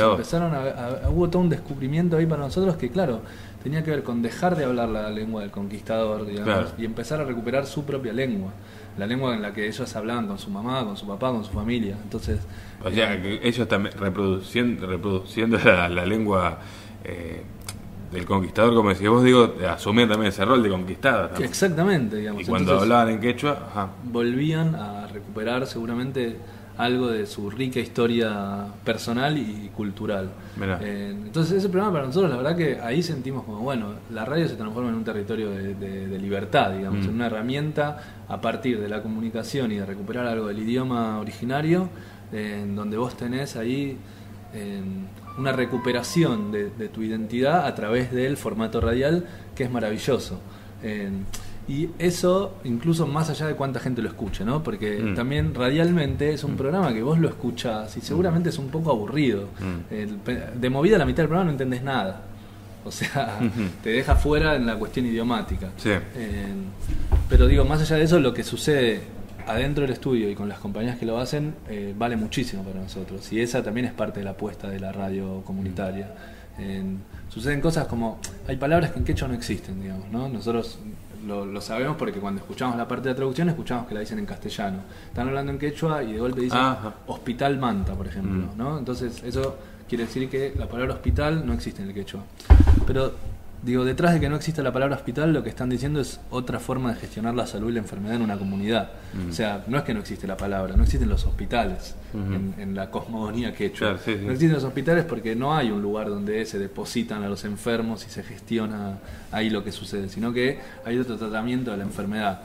hubo todo un descubrimiento ahí para nosotros que, claro, tenía que ver con dejar de hablar la lengua del conquistador, digamos, y empezar a recuperar su propia lengua. la lengua en la que ellos hablaban con su mamá, con su papá, con su familia. Entonces,
o sea, que ellos también reproduciendo la lengua del conquistador, como decías vos, digo, asumían también ese rol de conquistador, ¿no?
Exactamente, digamos.
Y cuando
entonces,
hablaban en quechua,
volvían a recuperar seguramente algo de su rica historia personal y cultural. Entonces ese programa para nosotros, la verdad que ahí sentimos como, bueno, la radio se transforma en un territorio de libertad, digamos, en una herramienta a partir de la comunicación y de recuperar algo del idioma originario, en donde vos tenés ahí una recuperación de tu identidad a través del formato radial, que es maravilloso. Y eso incluso más allá de cuánta gente lo escuche, ¿no? Porque también radialmente es un programa que vos lo escuchás y seguramente es un poco aburrido. De movida a la mitad del programa no entendés nada. O sea, te deja fuera en la cuestión idiomática.
Sí.
Pero digo, más allá de eso, lo que sucede adentro del estudio y con las compañías que lo hacen vale muchísimo para nosotros. Y esa también es parte de la apuesta de la radio comunitaria. Suceden cosas como, hay palabras que en quechua no existen, digamos, ¿no? Nosotros lo sabemos porque cuando escuchamos la parte de la traducción escuchamos que la dicen en castellano. Están hablando en quechua y de golpe dicen Hospital Manta, por ejemplo, ¿no? Entonces eso quiere decir que la palabra hospital no existe en el quechua. Pero digo, detrás de que no exista la palabra hospital, lo que están diciendo es otra forma de gestionar la salud y la enfermedad en una comunidad. O sea, no es que no existe la palabra, no existen los hospitales en la cosmogonía quechua.
Claro, sí.
No existen los hospitales porque no hay un lugar donde se depositan a los enfermos y se gestiona ahí lo que sucede, sino que hay otro tratamiento de la enfermedad.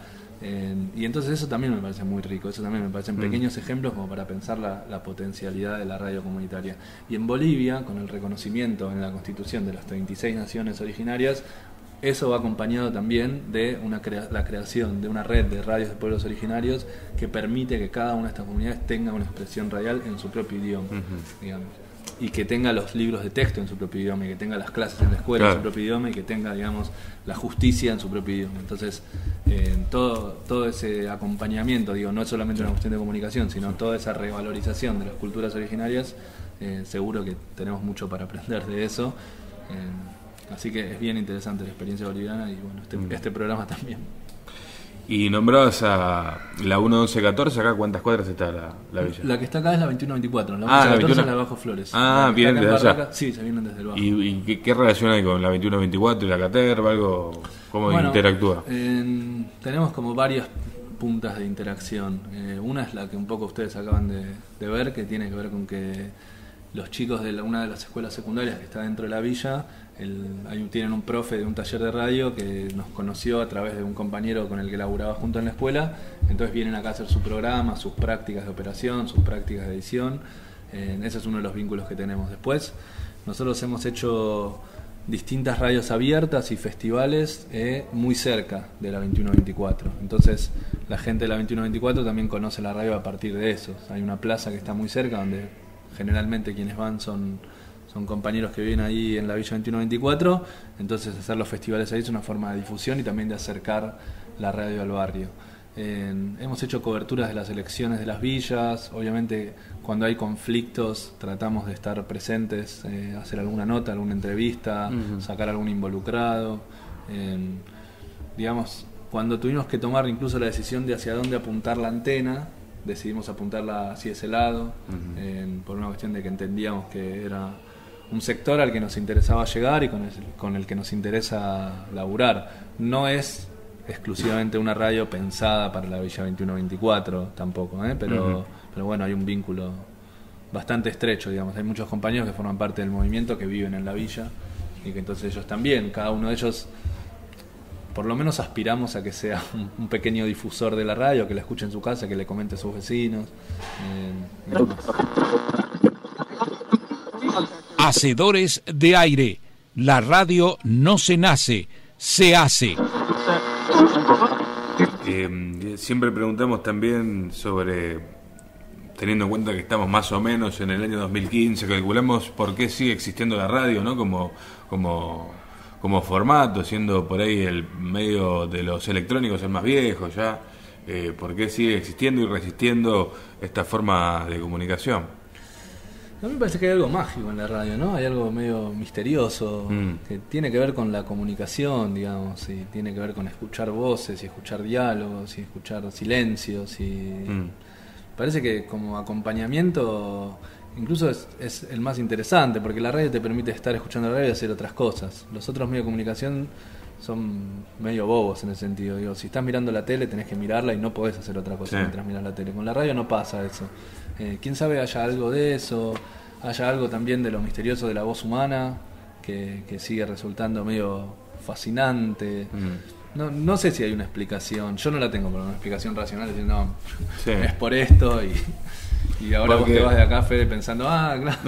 Y entonces eso también me parece muy rico, eso también me parecen pequeños ejemplos como para pensar la potencialidad de la radio comunitaria. Y en Bolivia, con el reconocimiento en la Constitución de las 36 naciones originarias, eso va acompañado también de la creación de una red de radios de pueblos originarios que permite que cada una de estas comunidades tenga una expresión radial en su propio idioma, digamos. Y que tenga los libros de texto en su propio idioma, y que tenga las clases en la escuela en su propio idioma, y que tenga, digamos, la justicia en su propio idioma. Entonces, todo ese acompañamiento, digo, no es solamente una cuestión de comunicación, sino toda esa revalorización de las culturas originarias, seguro que tenemos mucho para aprender de eso. Así que es bien interesante la experiencia boliviana y bueno, este programa también.
Y nombrabas a la 1114, acá ¿cuántas cuadras está la villa?
La que está acá es la 2124, la 1114 es la Bajo Flores.
Vienen desde allá.
Sí, se vienen desde el Bajo.
¿Y qué relación hay con la 2124 y la caterva? ¿Algo? ¿Cómo interactúa?
Tenemos como varias puntas de interacción. Una es la que un poco ustedes acaban de ver, que tiene que ver con que los chicos de una de las escuelas secundarias que está dentro de la villa tienen un profe de un taller de radio que nos conoció a través de un compañero con el que laburaba junto en la escuela. Entonces vienen acá a hacer su programa, sus prácticas de operación, sus prácticas de edición. Ese es uno de los vínculos que tenemos. Después nosotros hemos hecho distintas radios abiertas y festivales muy cerca de la 2124. Entonces la gente de la 2124 también conoce la radio a partir de eso. Hay una plaza que está muy cerca donde generalmente quienes van son compañeros que viven ahí en la Villa 2124, entonces hacer los festivales ahí es una forma de difusión y también de acercar la radio al barrio. Hemos hecho coberturas de las elecciones de las villas, obviamente cuando hay conflictos tratamos de estar presentes, hacer alguna nota, alguna entrevista, sacar algún involucrado. Digamos, cuando tuvimos que tomar incluso la decisión de hacia dónde apuntar la antena, decidimos apuntarla hacia ese lado, por una cuestión de que entendíamos que era un sector al que nos interesaba llegar y con el que nos interesa laburar. No es exclusivamente una radio pensada para la Villa 2124 tampoco, pero bueno, hay un vínculo bastante estrecho, digamos. Hay muchos compañeros que forman parte del movimiento que viven en la villa y que entonces ellos también, cada uno de ellos, por lo menos aspiramos a que sea un pequeño difusor de la radio, que la escuche en su casa, que le comente a sus vecinos.
Hacedores de aire. La radio no se nace, se hace.
Siempre preguntamos también sobre, teniendo en cuenta que estamos más o menos en el año 2015, calculamos por qué sigue existiendo la radio, ¿no? Como formato, siendo por ahí el medio de los electrónicos el más viejo ya, ¿por qué sigue existiendo y resistiendo esta forma de comunicación?
A mí me parece que hay algo mágico en la radio, ¿no? Hay algo medio misterioso que tiene que ver con la comunicación, digamos, y tiene que ver con escuchar voces y escuchar diálogos y escuchar silencios y parece que como acompañamiento incluso es el más interesante, porque la radio te permite estar escuchando la radio y hacer otras cosas. Los otros medios de comunicación son medio bobos en ese sentido. Digo, si estás mirando la tele tenés que mirarla y no podés hacer otra cosa mientras miras la tele. Con la radio no pasa eso. Quién sabe haya algo de eso, haya algo también de lo misterioso de la voz humana que sigue resultando medio fascinante. No sé si hay una explicación, yo no la tengo, pero una explicación racional, es decir, no, es por esto y ahora vos te vas de acá, Fede, pensando, claro,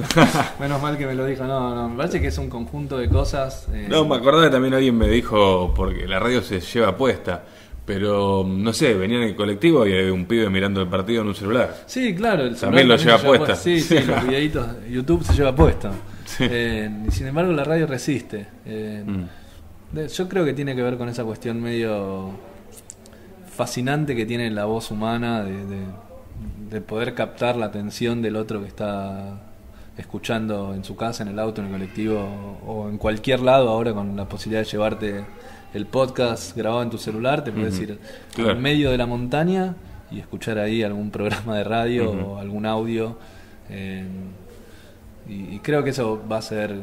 menos mal que me lo dijo. No, me parece que es un conjunto de cosas.
No, me acordaba que también alguien me dijo, porque la radio se lleva puesta, pero no sé, venía en el colectivo y había un pibe mirando el partido en un celular.
Sí, claro, el
también lo lleva puesta.
Sí, los videitos, YouTube se lleva puesto. Sí. Y sin embargo la radio resiste. Yo creo que tiene que ver con esa cuestión medio fascinante que tiene la voz humana de poder captar la atención del otro que está escuchando en su casa, en el auto, en el colectivo o en cualquier lado. Ahora con la posibilidad de llevarte el podcast grabado en tu celular, te puedes ir al medio de la montaña y escuchar ahí algún programa de radio o algún audio. Y creo que eso va a ser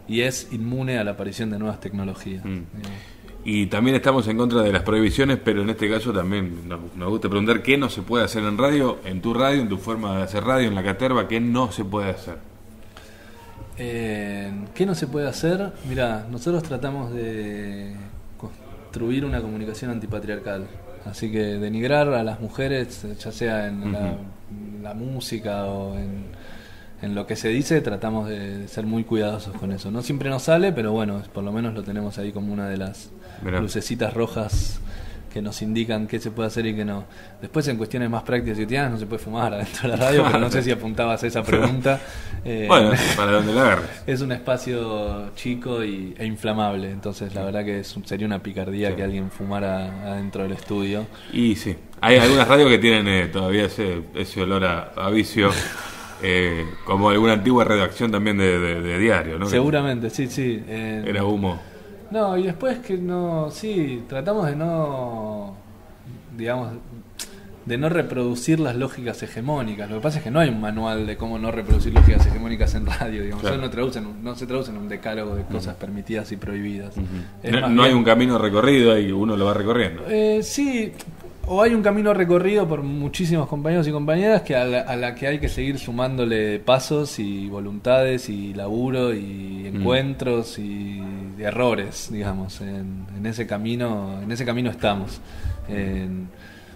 y es inmune a la aparición de nuevas tecnologías.
Y también estamos en contra de las prohibiciones, pero en este caso también nos gusta preguntar qué no se puede hacer en radio, en tu forma de hacer radio, en la Caterva, qué no se puede hacer.
¿Qué no se puede hacer? Mirá, nosotros tratamos de construir una comunicación antipatriarcal, así que denigrar a las mujeres, ya sea en la música o en lo que se dice, tratamos de ser muy cuidadosos con eso. No siempre nos sale, pero bueno, por lo menos lo tenemos ahí como una de las lucecitas rojas que nos indican qué se puede hacer y qué no. Después en cuestiones más prácticas y cotidianas no se puede fumar adentro de la radio, pero no sé si apuntabas a esa pregunta.
Bueno, para donde la agarres.
Es un espacio chico e inflamable, entonces la verdad que sería una picardía que alguien fumara adentro del estudio.
Y sí, hay algunas radios que tienen todavía ese olor a vicio. Como alguna antigua redacción también de diario, ¿no?
Seguramente, sí.
Era humo.
No, y después que no, sí, tratamos de no, digamos, de no reproducir las lógicas hegemónicas. Lo que pasa es que no hay un manual de cómo no reproducir lógicas hegemónicas en radio, digamos. Claro. No se traducen en un decálogo de cosas permitidas y prohibidas.
No hay un camino recorrido y uno lo va recorriendo.
Sí. O hay un camino recorrido por muchísimos compañeros y compañeras que a la que hay que seguir sumándole pasos y voluntades y laburo y encuentros y errores, digamos. En ese camino estamos.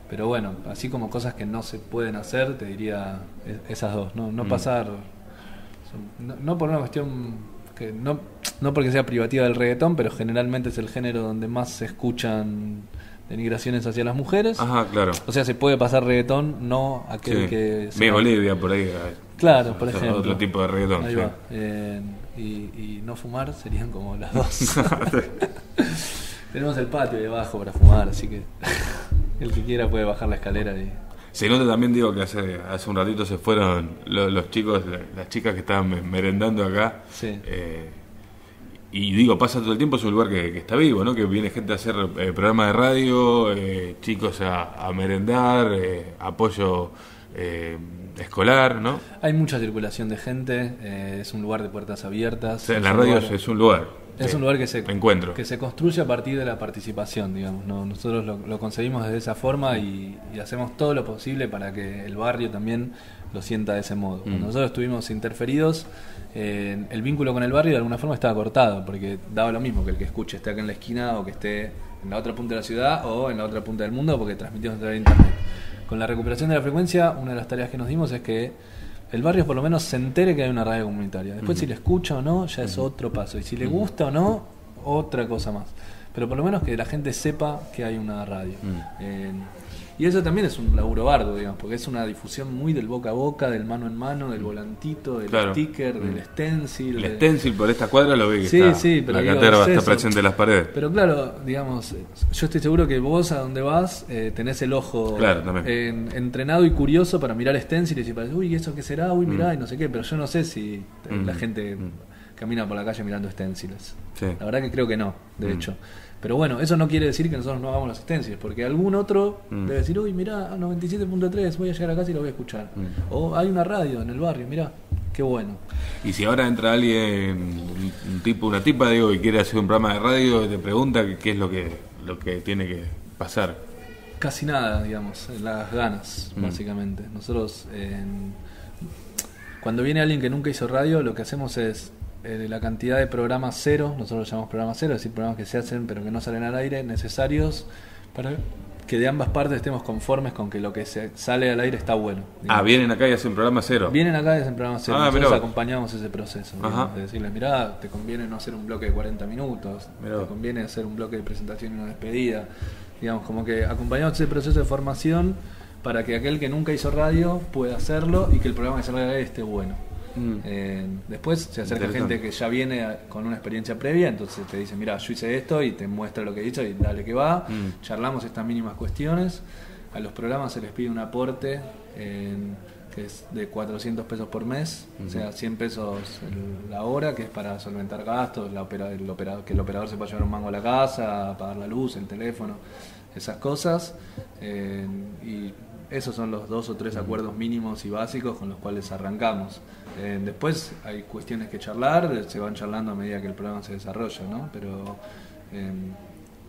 Pero bueno, así como cosas que no se pueden hacer, te diría esas dos. No pasar, no por una cuestión que no porque sea privativa del reggaetón, pero generalmente es el género donde más se escuchan denigraciones hacia las mujeres.
Ajá, claro.
O sea, se puede pasar reggaetón, no aquel que...
Bolivia, por ahí.
Claro, por ejemplo.
Otro tipo de reggaetón.
Ahí va. Y no fumar serían como las dos. Tenemos el patio ahí abajo para fumar, así que el que quiera puede bajar la escalera y...
Se nota también, digo, que hace un ratito se fueron los chicos, las chicas que estaban merendando acá.
Sí.
Y digo, pasa todo el tiempo, es un lugar que está vivo, ¿no? Que viene gente a hacer programas de radio, chicos a merendar, apoyo escolar, ¿no?
Hay mucha circulación de gente, es un lugar de puertas abiertas.
O sea, en la radio es un lugar.
Es un lugar que se construye a partir de la participación, digamos, ¿no? Nosotros lo concebimos de esa forma y hacemos todo lo posible para que el barrio también lo sienta de ese modo. Cuando nosotros estuvimos interferidos, el vínculo con el barrio de alguna forma estaba cortado, porque daba lo mismo que el que escuche esté acá en la esquina o que esté en la otra punta de la ciudad o en la otra punta del mundo, porque transmitimos a través de internet. Con la recuperación de la frecuencia, una de las tareas que nos dimos es que el barrio por lo menos se entere que hay una radio comunitaria. Después si le escucha o no, ya es otro paso. Y si le gusta o no, otra cosa más. Pero por lo menos que la gente sepa que hay una radio. Y eso también es un laburo arduo, digamos, porque es una difusión muy del boca a boca, del mano en mano, del volantito, del sticker, del stencil.
El stencil por esta cuadra lo vi que
sí,
está.
Sí, pero
la caterva está presente en las paredes.
Pero claro, digamos, yo estoy seguro que vos a donde vas tenés el ojo entrenado y curioso para mirar stenciles y para decir, uy, ¿eso qué será? Uy, mirá, y no sé qué. Pero yo no sé si la gente camina por la calle mirando stenciles. Sí. La verdad que creo que no, de hecho. Pero bueno, eso no quiere decir que nosotros no hagamos los stenciles, porque algún otro debe decir, uy, mirá, 97.3, voy a llegar a casa y lo voy a escuchar. O hay una radio en el barrio, mirá, qué bueno.
Y si ahora entra alguien, un tipo, una tipa, digo, y quiere hacer un programa de radio, te pregunta qué es lo que tiene que pasar.
Casi nada, digamos, las ganas, básicamente. Nosotros, cuando viene alguien que nunca hizo radio, lo que hacemos es la cantidad de programas cero, nosotros lo llamamos programas cero, es decir, programas que se hacen pero que no salen al aire, necesarios para que de ambas partes estemos conformes con que lo que se sale al aire está bueno. Digamos.
Vienen acá y hacen programa cero.
Vienen acá y hacen programa cero. Nosotros acompañamos ese proceso. Digamos, de decirles, mirá, te conviene no hacer un bloque de 40 minutos, te conviene hacer un bloque de presentación y una despedida. Digamos, como que acompañamos ese proceso de formación para que aquel que nunca hizo radio pueda hacerlo y que el programa que sale al aire esté bueno. Después se acerca gente que ya viene con una experiencia previa, entonces te dice, mira, yo hice esto y te muestra lo que he hecho y dale que va. Charlamos estas mínimas cuestiones. A los programas se les pide un aporte que es de 400 pesos por mes, o sea, 100 pesos la hora, que es para solventar gastos, que el operador se pueda llevar un mango a la casa, pagar la luz, el teléfono, esas cosas. Y esos son los 2 o 3 acuerdos mínimos y básicos con los cuales arrancamos. Después hay cuestiones que charlar, se van charlando a medida que el programa se desarrolla, ¿no? Pero en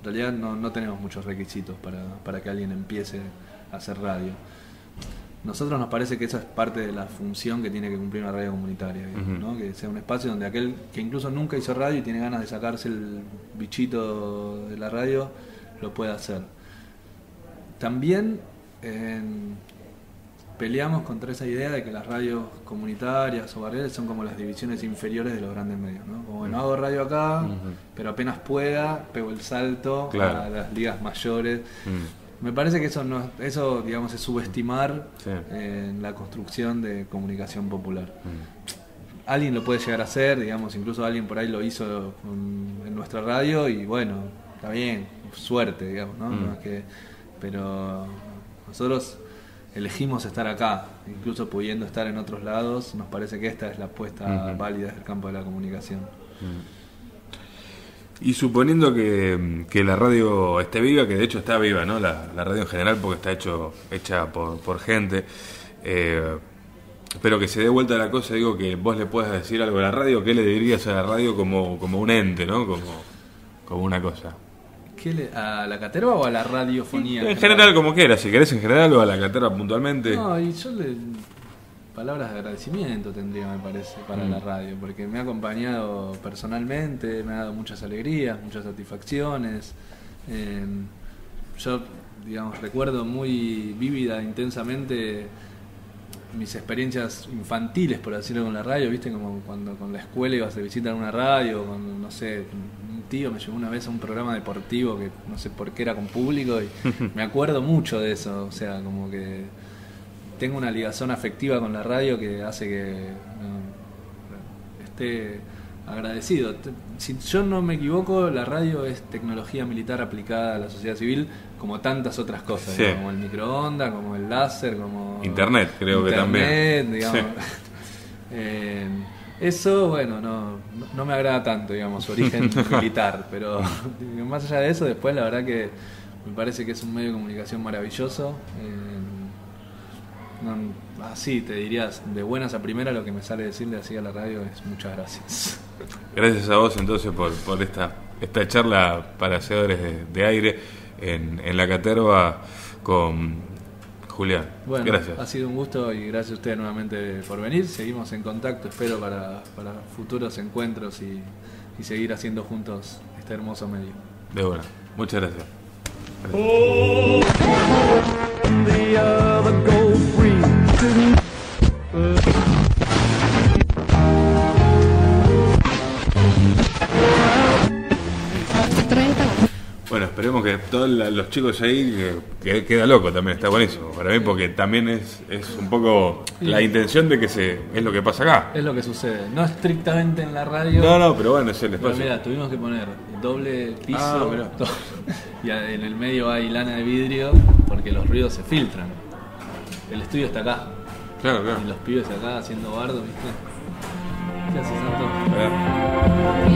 realidad no tenemos muchos requisitos para que alguien empiece a hacer radio. Nosotros nos parece que esa es parte de la función que tiene que cumplir una radio comunitaria, digamos, ¿no? Que sea un espacio donde aquel que incluso nunca hizo radio y tiene ganas de sacarse el bichito de la radio lo pueda hacer. También peleamos contra esa idea de que las radios comunitarias o barriales son como las divisiones inferiores de los grandes medios, ¿no? Como bueno, hago radio acá, pero apenas pueda, pego el salto a las ligas mayores. Me parece que eso digamos, es subestimar la construcción de comunicación popular. Alguien lo puede llegar a hacer, digamos, incluso alguien por ahí lo hizo en nuestra radio y bueno, está bien, suerte, digamos, ¿no? No es que, pero nosotros elegimos estar acá, incluso pudiendo estar en otros lados, nos parece que esta es la apuesta válida del campo de la comunicación.
Y suponiendo que la radio esté viva, que de hecho está viva, ¿no? La radio en general, porque está hecha por gente, pero que se dé vuelta la cosa, digo, que vos le puedas decir algo a la radio, ¿qué le dirías a la radio como un ente, ¿no? Como una cosa.
¿A la caterva o a la radiofonía?
En general, como quieras, si querés en general o a la caterva puntualmente.
No, y yo palabras de agradecimiento tendría, me parece, para la radio, porque me ha acompañado personalmente, me ha dado muchas alegrías, muchas satisfacciones. Yo, digamos, recuerdo muy vívida, intensamente mis experiencias infantiles, por decirlo, con la radio, ¿viste? Como cuando con la escuela ibas de visita a una radio, cuando, no sé, un tío me llevó una vez a un programa deportivo que no sé por qué era con público y me acuerdo mucho de eso, o sea, como que tengo una ligación afectiva con la radio que hace que esté agradecido. Si yo no me equivoco, la radio es tecnología militar aplicada a la sociedad civil, como tantas otras cosas, ¿no? Como el microondas, como el láser, como
Internet, creo que también.
Digamos. Eso, bueno, no me agrada tanto, digamos, su origen militar, pero más allá de eso, después la verdad que me parece que es un medio de comunicación maravilloso. Así te dirías, de buenas a primeras, lo que me sale decirle así a la radio es muchas gracias.
Gracias a vos entonces por esta charla para hacedores de aire en la caterva con Julián.
Bueno,
gracias.
Ha sido un gusto y gracias a ustedes nuevamente por venir. Seguimos en contacto, espero para futuros encuentros y seguir haciendo juntos este hermoso medio.
De buena, muchas gracias. Bueno, Esperemos que todos los chicos ahí, que queda loco también, está buenísimo para mí, porque también es un poco la intención de que es lo que pasa acá.
Es lo que sucede, no estrictamente en la radio.
No, pero bueno, es el
Pero
espacio.
mira, tuvimos que poner doble piso y en el medio hay lana de vidrio porque los ruidos se filtran. El estudio está acá.
Claro.
Y los pibes acá haciendo bardo, ¿viste? ¿Qué haces, Santo?
A ver.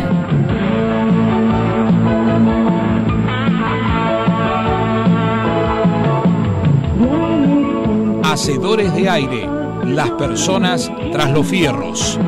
Hacedores de aire, las personas tras los fierros.